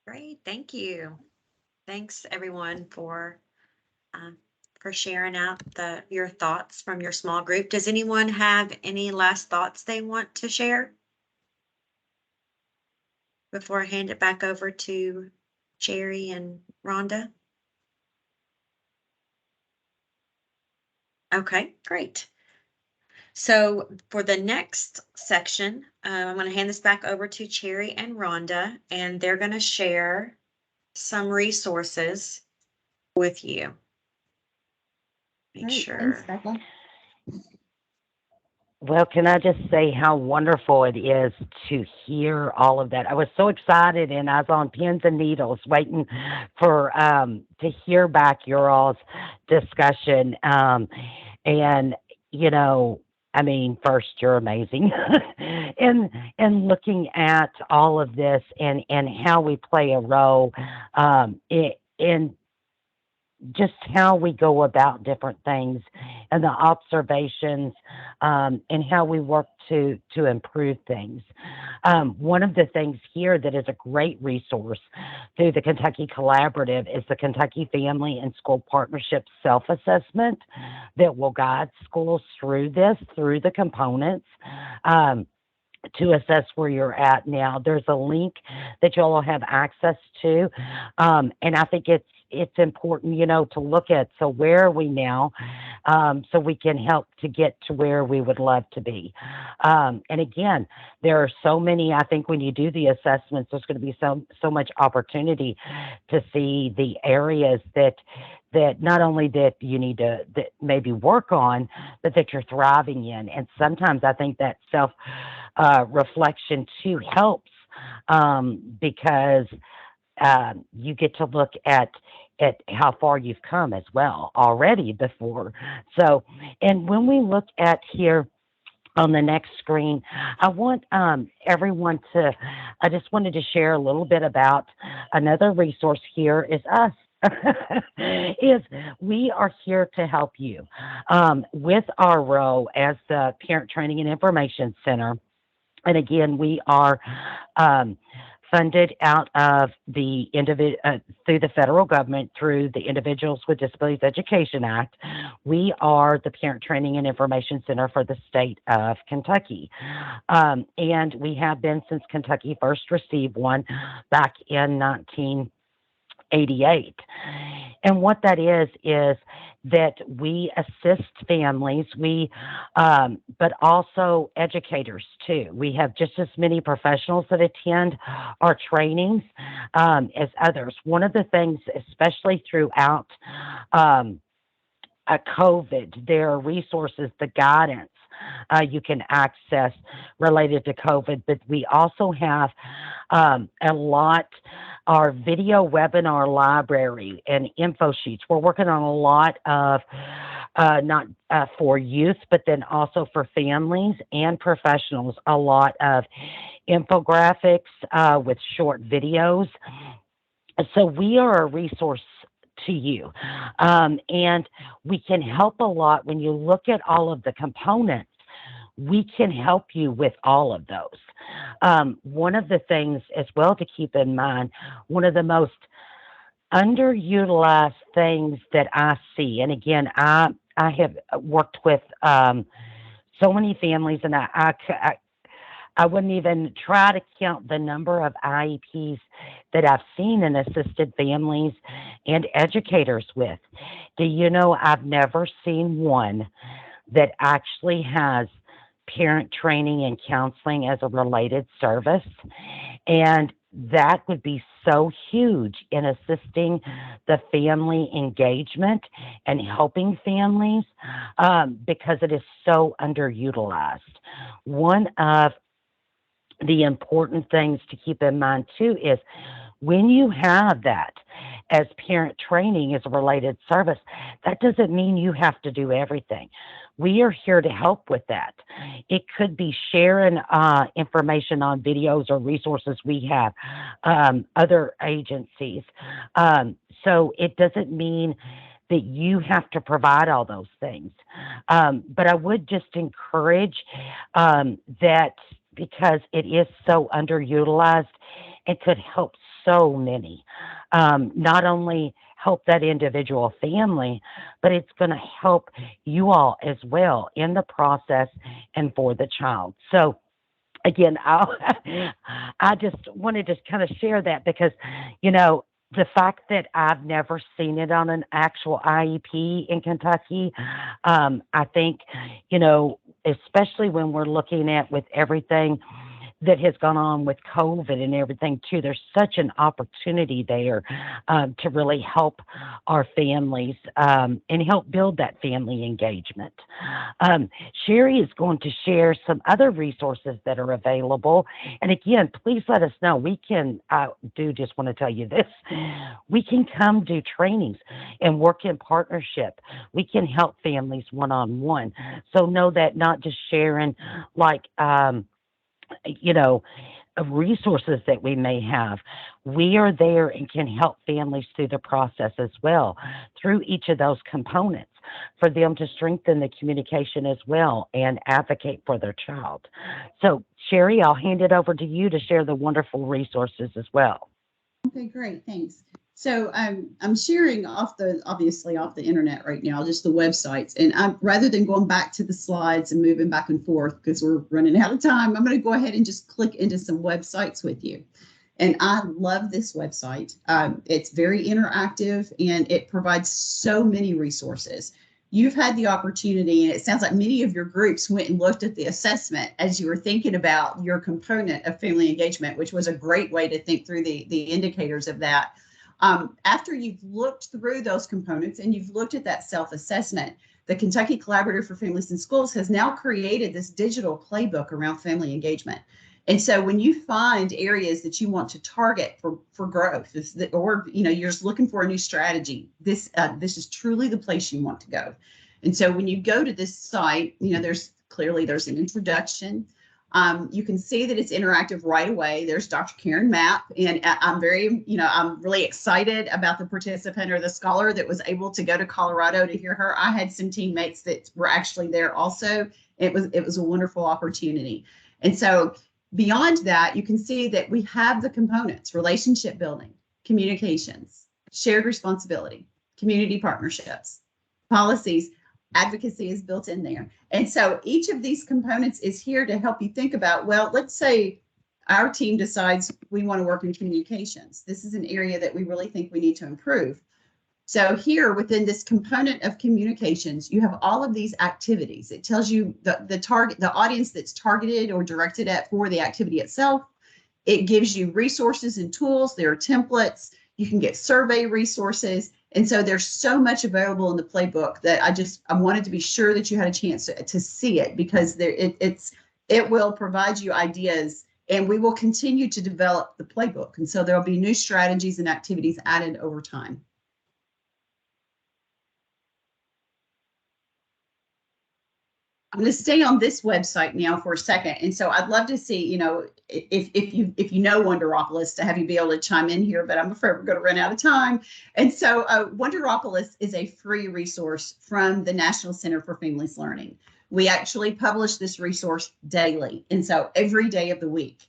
Great, thank you. Thanks everyone for sharing out your thoughts from your small group. Does anyone have any last thoughts they want to share before I hand it back over to Cherry and Rhonda? Okay, great. So for the next section, I'm going to hand this back over to Cherry and Rhonda, and they're going to share some resources with you. Make Great, sure. thanks, Becca. Well, can I just say how wonderful it is to hear all of that? I was so excited, and I was on pins and needles waiting for to hear back your all's discussion. And, I mean, first, you're amazing. And looking at all of this and how we play a role in just how we go about different things and the observations, and how we work to improve things. One of the things here that is a great resource through the Kentucky Collaborative is the Kentucky Family and School Partnership Self-Assessment that will guide schools through the components. To assess where you're at now. There's a link that you'll have access to. And I think it's important, to look at, so where are we now? So we can help to get to where we would love to be. And again, there are so many, I think when you do the assessments, there's going to be so much opportunity to see the areas that not only that you need to that maybe work on, but that you're thriving in. And sometimes I think that self reflection too helps, because you get to look at how far you've come as well already before. So, and when we look at here on the next screen, I want everyone to, I just wanted to share a little bit about another resource here is us. Is we are here to help you with our role as the Parent Training and Information Center. And again, we are funded out of the through the federal government through the Individuals with Disabilities Education Act. We are the Parent Training and Information Center for the state of Kentucky. And we have been since Kentucky first received one back in 1988. And what that is that we assist families, but also educators too. We have just as many professionals that attend our trainings as others. One of the things, especially throughout COVID, there are resources, the guidance you can access related to COVID, but we also have a lot, our video webinar library and info sheets. We're working on a lot of, not for youth, but then also for families and professionals, a lot of infographics with short videos. So we are a resource to you. And we can help a lot when you look at all of the components. We can help you with all of those. One of the things as well to keep in mind, one of the most underutilized things that I see, and again, I have worked with so many families, and I wouldn't even try to count the number of IEPs that I've seen and assisted families and educators with. Do you know, I've never seen one that actually has parent training and counseling as a related service. And that would be so huge in assisting the family engagement and helping families, because it is so underutilized. One of the important things to keep in mind too is when you have that as parent training as a related service, that doesn't mean you have to do everything. We are here to help with that. It could be sharing information on videos or resources we have, other agencies. So it doesn't mean that you have to provide all those things. But I would just encourage that, because it is so underutilized, it could help so many. Not only help that individual family, but it's going to help you all as well in the process and for the child. So again, I just wanted to kind of share that because, the fact that I've never seen it on an actual IEP in Kentucky, I think, especially when we're looking at with everything that has gone on with COVID and everything too. There's such an opportunity there to really help our families and help build that family engagement. Sherry is going to share some other resources that are available. And again, please let us know. We can, I do just want to tell you this, we can come do trainings and work in partnership. We can help families one-on-one. So know that not just sharing like, resources that we may have. We are there and can help families through the process as well, through each of those components, for them to strengthen the communication as well and advocate for their child. So, Sherry, I'll hand it over to you to share the wonderful resources as well. Okay, great, thanks. So I'm sharing obviously off the internet right now, just the websites. And rather than going back to the slides and moving back and forth because we're running out of time, I'm going to go ahead and just click into some websites with you. And I love this website. It's very interactive and it provides so many resources. You've had the opportunity, and it sounds like many of your groups went and looked at the assessment as you were thinking about your component of family engagement, which was a great way to think through the indicators of that. After you've looked through those components and you've looked at that self-assessment, the Kentucky Collaborative for Families in Schools has now created this digital playbook around family engagement. And so when you find areas that you want to target for growth, or you're just looking for a new strategy, this is truly the place you want to go. And so when you go to this site, there's an introduction. You can see that it's interactive right away. There's Dr. Karen Mapp, and I'm really excited about the participant or the scholar that was able to go to Colorado to hear her. I had some teammates that were actually there also. It was a wonderful opportunity. And so beyond that, you can see that we have the components: relationship building, communications, shared responsibility, community partnerships, policies. Advocacy is built in there. And so each of these components is here to help you think about, well, let's say our team decides we want to work in communications. This is an area that we really think we need to improve. So here within this component of communications, you have all of these activities. It tells you the audience that's targeted or directed at for the activity itself. It gives you resources and tools. There are templates. You can get survey resources. And so there's so much available in the playbook that I wanted to be sure that you had a chance to see it, because it will provide you ideas, and we will continue to develop the playbook. And so there'll be new strategies and activities added over time. I'm going to stay on this website now for a second. And so I'd love to see, if you know Wonderopolis, to have you be able to chime in here, but I'm afraid we're going to run out of time. And so Wonderopolis is a free resource from the National Center for Families Learning. We actually publish this resource daily. And so every day of the week,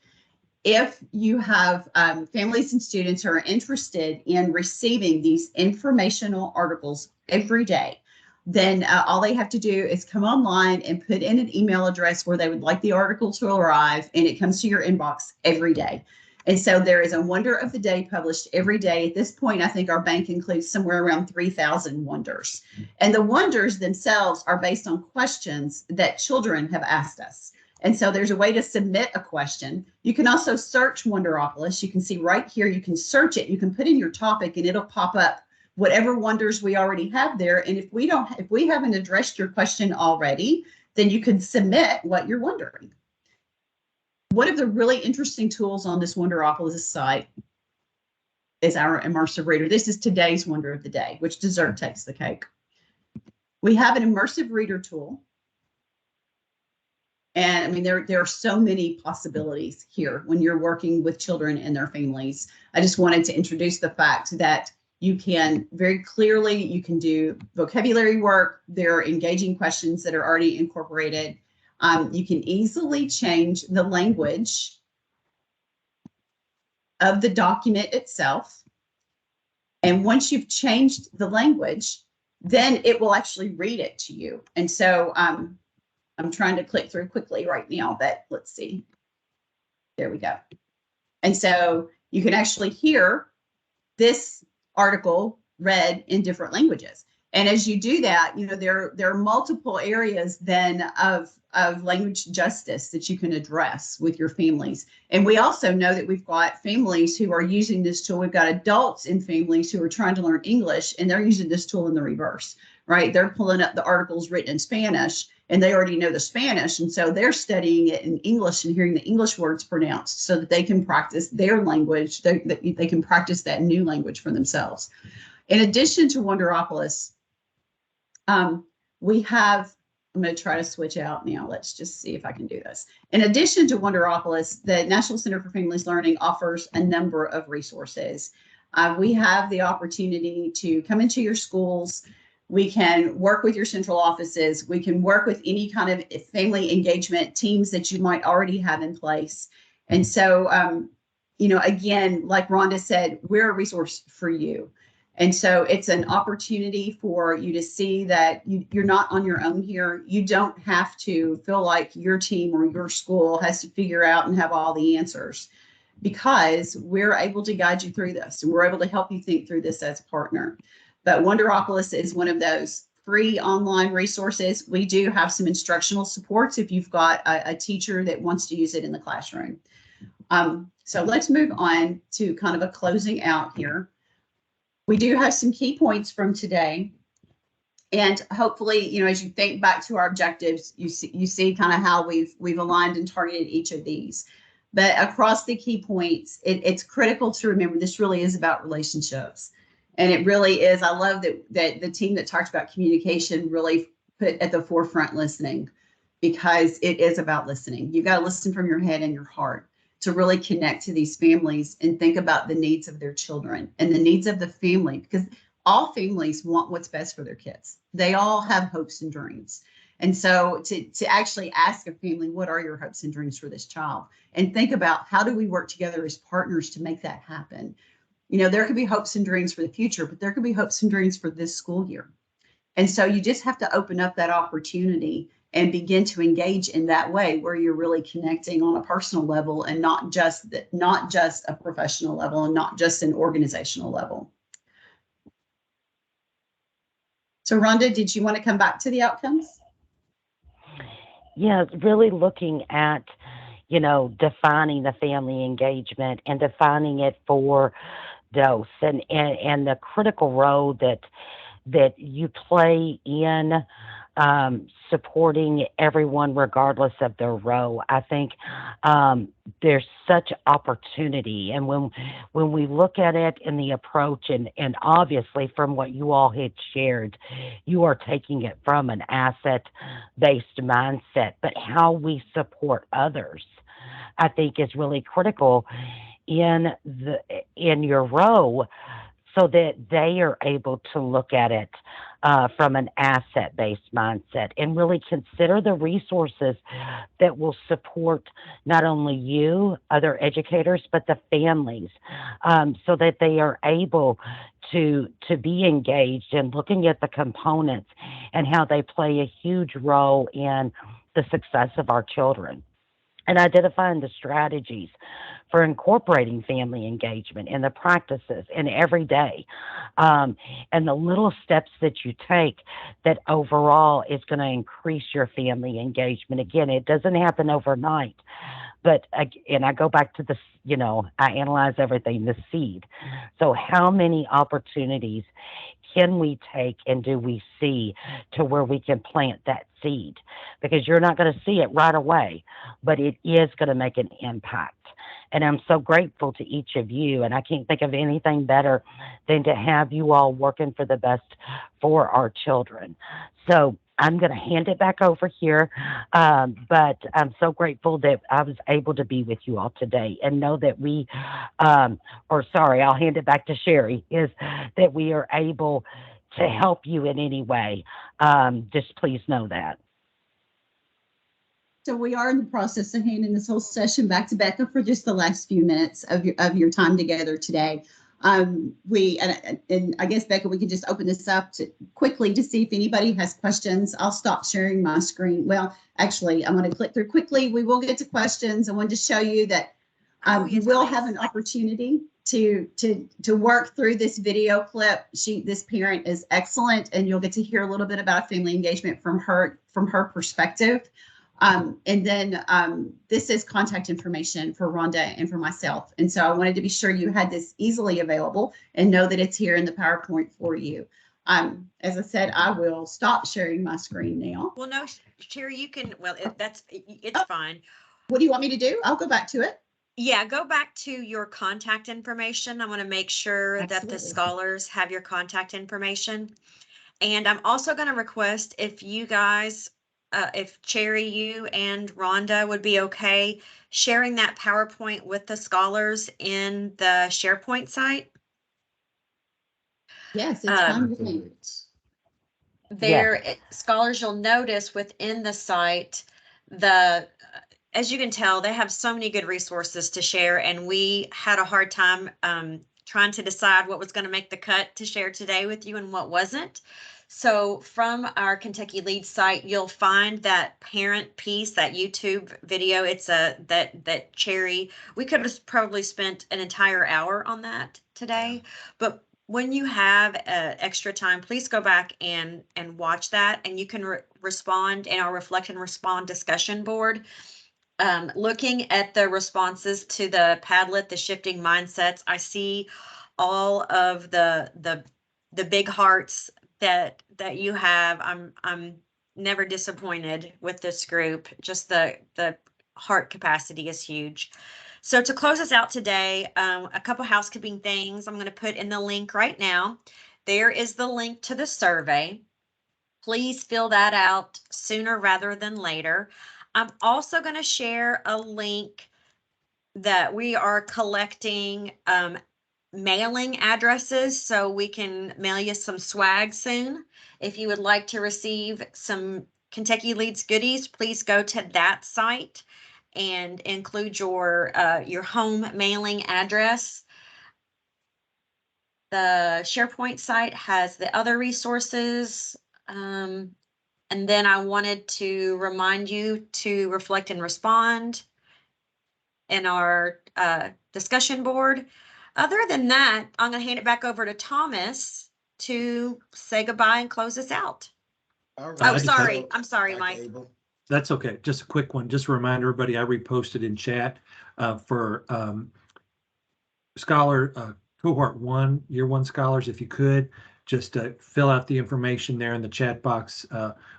if you have families and students who are interested in receiving these informational articles every day, then all they have to do is come online and put in an email address where they would like the article to arrive, and it comes to your inbox every day. And so there is a Wonder of the Day published every day. At this point, I think our bank includes somewhere around 3,000 wonders. And the wonders themselves are based on questions that children have asked us. And so there's a way to submit a question. You can also search Wonderopolis. You can see right here, you can search it. You can put in your topic and it'll pop up whatever wonders we already have there. And if we haven't addressed your question already, then you can submit what you're wondering. One of the really interesting tools on this Wonderopolis site is our immersive reader. This is today's Wonder of the Day, which dessert takes the cake. We have an immersive reader tool. And I mean, there are so many possibilities here when you're working with children and their families. I just wanted to introduce the fact that you can you can do vocabulary work. There are engaging questions that are already incorporated. You can easily change the language of the document itself. And once you've changed the language, then it will actually read it to you. And so I'm trying to click through quickly right now, but let's see. There we go. And so you can actually hear this article read in different languages. And as you do that, there are multiple areas then of language justice that you can address with your families. And we also know that we've got families who are using this tool. We've got adults in families who are trying to learn English, and they're using this tool in the reverse, right? They're pulling up the articles written in Spanish, and they already know the Spanish. And so they're studying it in English and hearing the English words pronounced so that they can practice their language, they can practice that new language for themselves. In addition to Wonderopolis, we have, I'm going to try to switch out now. Let's just see if I can do this. In addition to Wonderopolis, the National Center for Families Learning offers a number of resources. We have the opportunity to come into your schools. We can work with your central offices. We can work with any kind of family engagement teams that you might already have in place. And so, again, like Rhonda said, we're a resource for you. And so it's an opportunity for you to see that you're not on your own here. You don't have to feel like your team or your school has to figure out and have all the answers, because we're able to guide you through this and we're able to help you think through this as a partner. But Wonderopolis is one of those free online resources. We do have some instructional supports if you've got a teacher that wants to use it in the classroom. So let's move on to kind of a closing out here. We do have some key points from today. And hopefully, as you think back to our objectives, you see kind of how we've aligned and targeted each of these. But across the key points, it's critical to remember this really is about relationships. And it really is. I love that the team that talked about communication really put at the forefront listening, because it is about listening. You've got to listen from your head and your heart to really connect to these families and think about the needs of their children and the needs of the family, because all families want what's best for their kids. They all have hopes and dreams. And so to actually ask a family, what are your hopes and dreams for this child? And think about, how do we work together as partners to make that happen? There could be hopes and dreams for the future, but there could be hopes and dreams for this school year. And so you just have to open up that opportunity and begin to engage in that way, where you're really connecting on a personal level and not just a professional level and not just an organizational level. So Rhonda, did you want to come back to the outcomes? Yeah, really looking at, defining the family engagement and defining it for DOS and the critical role that you play in supporting everyone regardless of their role. I think there's such opportunity, and when we look at it in the approach, and obviously from what you all had shared, you are taking it from an asset-based mindset, but how we support others, I think, is really critical in your role, so that they are able to look at it from an asset-based mindset and really consider the resources that will support not only you, other educators, but the families, so that they are able to be engaged in looking at the components and how they play a huge role in the success of our children, and identifying the strategies for incorporating family engagement in the practices and every day, and the little steps that you take that overall is going to increase your family engagement. Again, it doesn't happen overnight, but and I go back to this, I analyze everything, the seed. So how many opportunities can we take and do we see to where we can plant that seed? Because you're not going to see it right away, but it is going to make an impact. And I'm so grateful to each of you. And I can't think of anything better than to have you all working for the best for our children. So I'm going to hand it back over here. But I'm so grateful that I was able to be with you all today, and know that I'll hand it back to Sherry, is that we are able to help you in any way. Just please know that. So we are in the process of handing this whole session back to Becca for just the last few minutes of your time together today. And I guess, Becca, we can just open this up quickly to see if anybody has questions. I'll stop sharing my screen. Well, actually, I'm going to click through quickly. We will get to questions. I wanted to show you that you will have an opportunity to work through this video clip. This parent is excellent, and you'll get to hear a little bit about family engagement from her perspective. And then this is contact information for Rhonda and for myself. And so I wanted to be sure you had this easily available and know that it's here in the PowerPoint for you. As I said, I will stop sharing my screen now. Well, no, Sherry, you can, well, it's fine. What do you want me to do? I'll go back to it. Yeah, go back to your contact information. I want to make sure that the Absolutely. scholars have your contact information. And I'm also going to request if you guys, if Cherry, you and Rhonda would be okay sharing that PowerPoint with the scholars in the SharePoint site. Yes, it's fine with me. There, scholars, you'll notice within the site, as you can tell, they have so many good resources to share, and we had a hard time trying to decide what was going to make the cut to share today with you and what wasn't. So from our Kentucky Lead site, you'll find that parent piece, that YouTube video. It's that Cherry. We could have probably spent an entire hour on that today, but when you have extra time, please go back and watch that, and you can respond in our Reflect and Respond discussion board. Looking at the responses to the Padlet, the shifting mindsets, I see all of the big hearts that you have. I'm never disappointed with this group. Just the heart capacity is huge. So to close us out today, a couple housekeeping things I'm going to put in the link right now. There is the link to the survey. Please fill that out sooner rather than later. I'm also going to share a link that we are collecting mailing addresses so we can mail you some swag soon. If you would like to receive some Kentucky Leads goodies, please go to that site and include your home mailing address. The SharePoint site has the other resources. And then I wanted to remind you to reflect and respond in our discussion board. Other than that, I'm going to hand it back over to Thomas to say goodbye and close us out. All Oh, right. sorry. I'm sorry, Dr. Mike. Abel. That's okay. Just a quick one. Just to remind everybody, I reposted in chat for scholar cohort 1, year 1 scholars. If you could just fill out the information there in the chat box.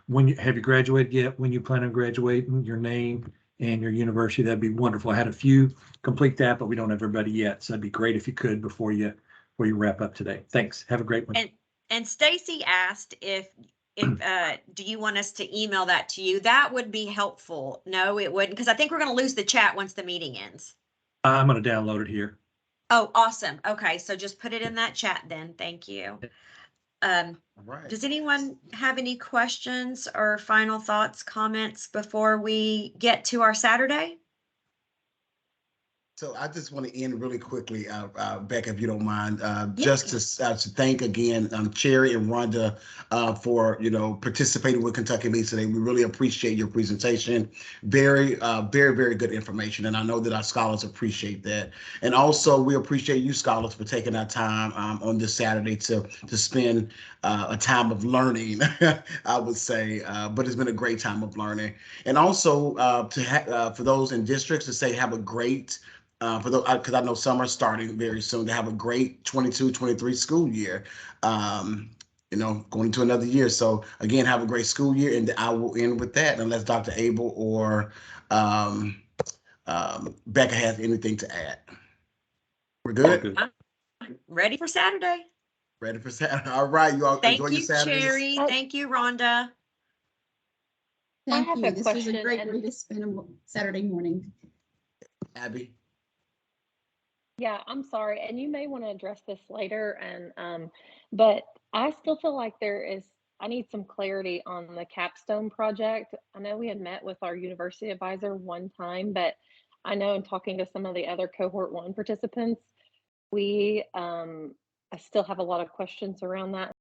When have you graduated yet? When you plan on graduating, your name and your university. That'd be wonderful. I had a few complete that, but we don't have everybody yet. So it'd be great if you could before you wrap up today. Thanks. Have a great one. And Stacy asked if do you want us to email that to you? That would be helpful. No, it wouldn't, because I think we're going to lose the chat once the meeting ends. I'm going to download it here. Oh, awesome. Okay, so just put it in that chat then. Thank you. All right. Does anyone have any questions or final thoughts, comments before we get to our Saturday? So I just want to end really quickly, Becca, if you don't mind, just to thank again Cherry and Rhonda for participating with Kentucky Leads today. We really appreciate your presentation. Very, very good information, and I know that our scholars appreciate that. And also, we appreciate you scholars for taking our time on this Saturday to spend a time of learning, I would say. But it's been a great time of learning, and also for those in districts to say have a great. For those, because I know some are starting very soon, to have a great 22-23 school year, going into another year. So again, have a great school year, and I will end with that unless Dr. Abel or Becca has anything to add. We're good? Ready for Saturday. Ready for Saturday. All right, you all enjoy your Saturdays. Thank you, Cherry. Thank you, Rhonda. Thank have you. a This was a question, great and- way to spend a Saturday morning. Abby? Yeah, I'm sorry, and you may want to address this later, but I still feel like I need some clarity on the capstone project. I know we had met with our university advisor one time, but I know in talking to some of the other cohort 1 participants, I still have a lot of questions around that.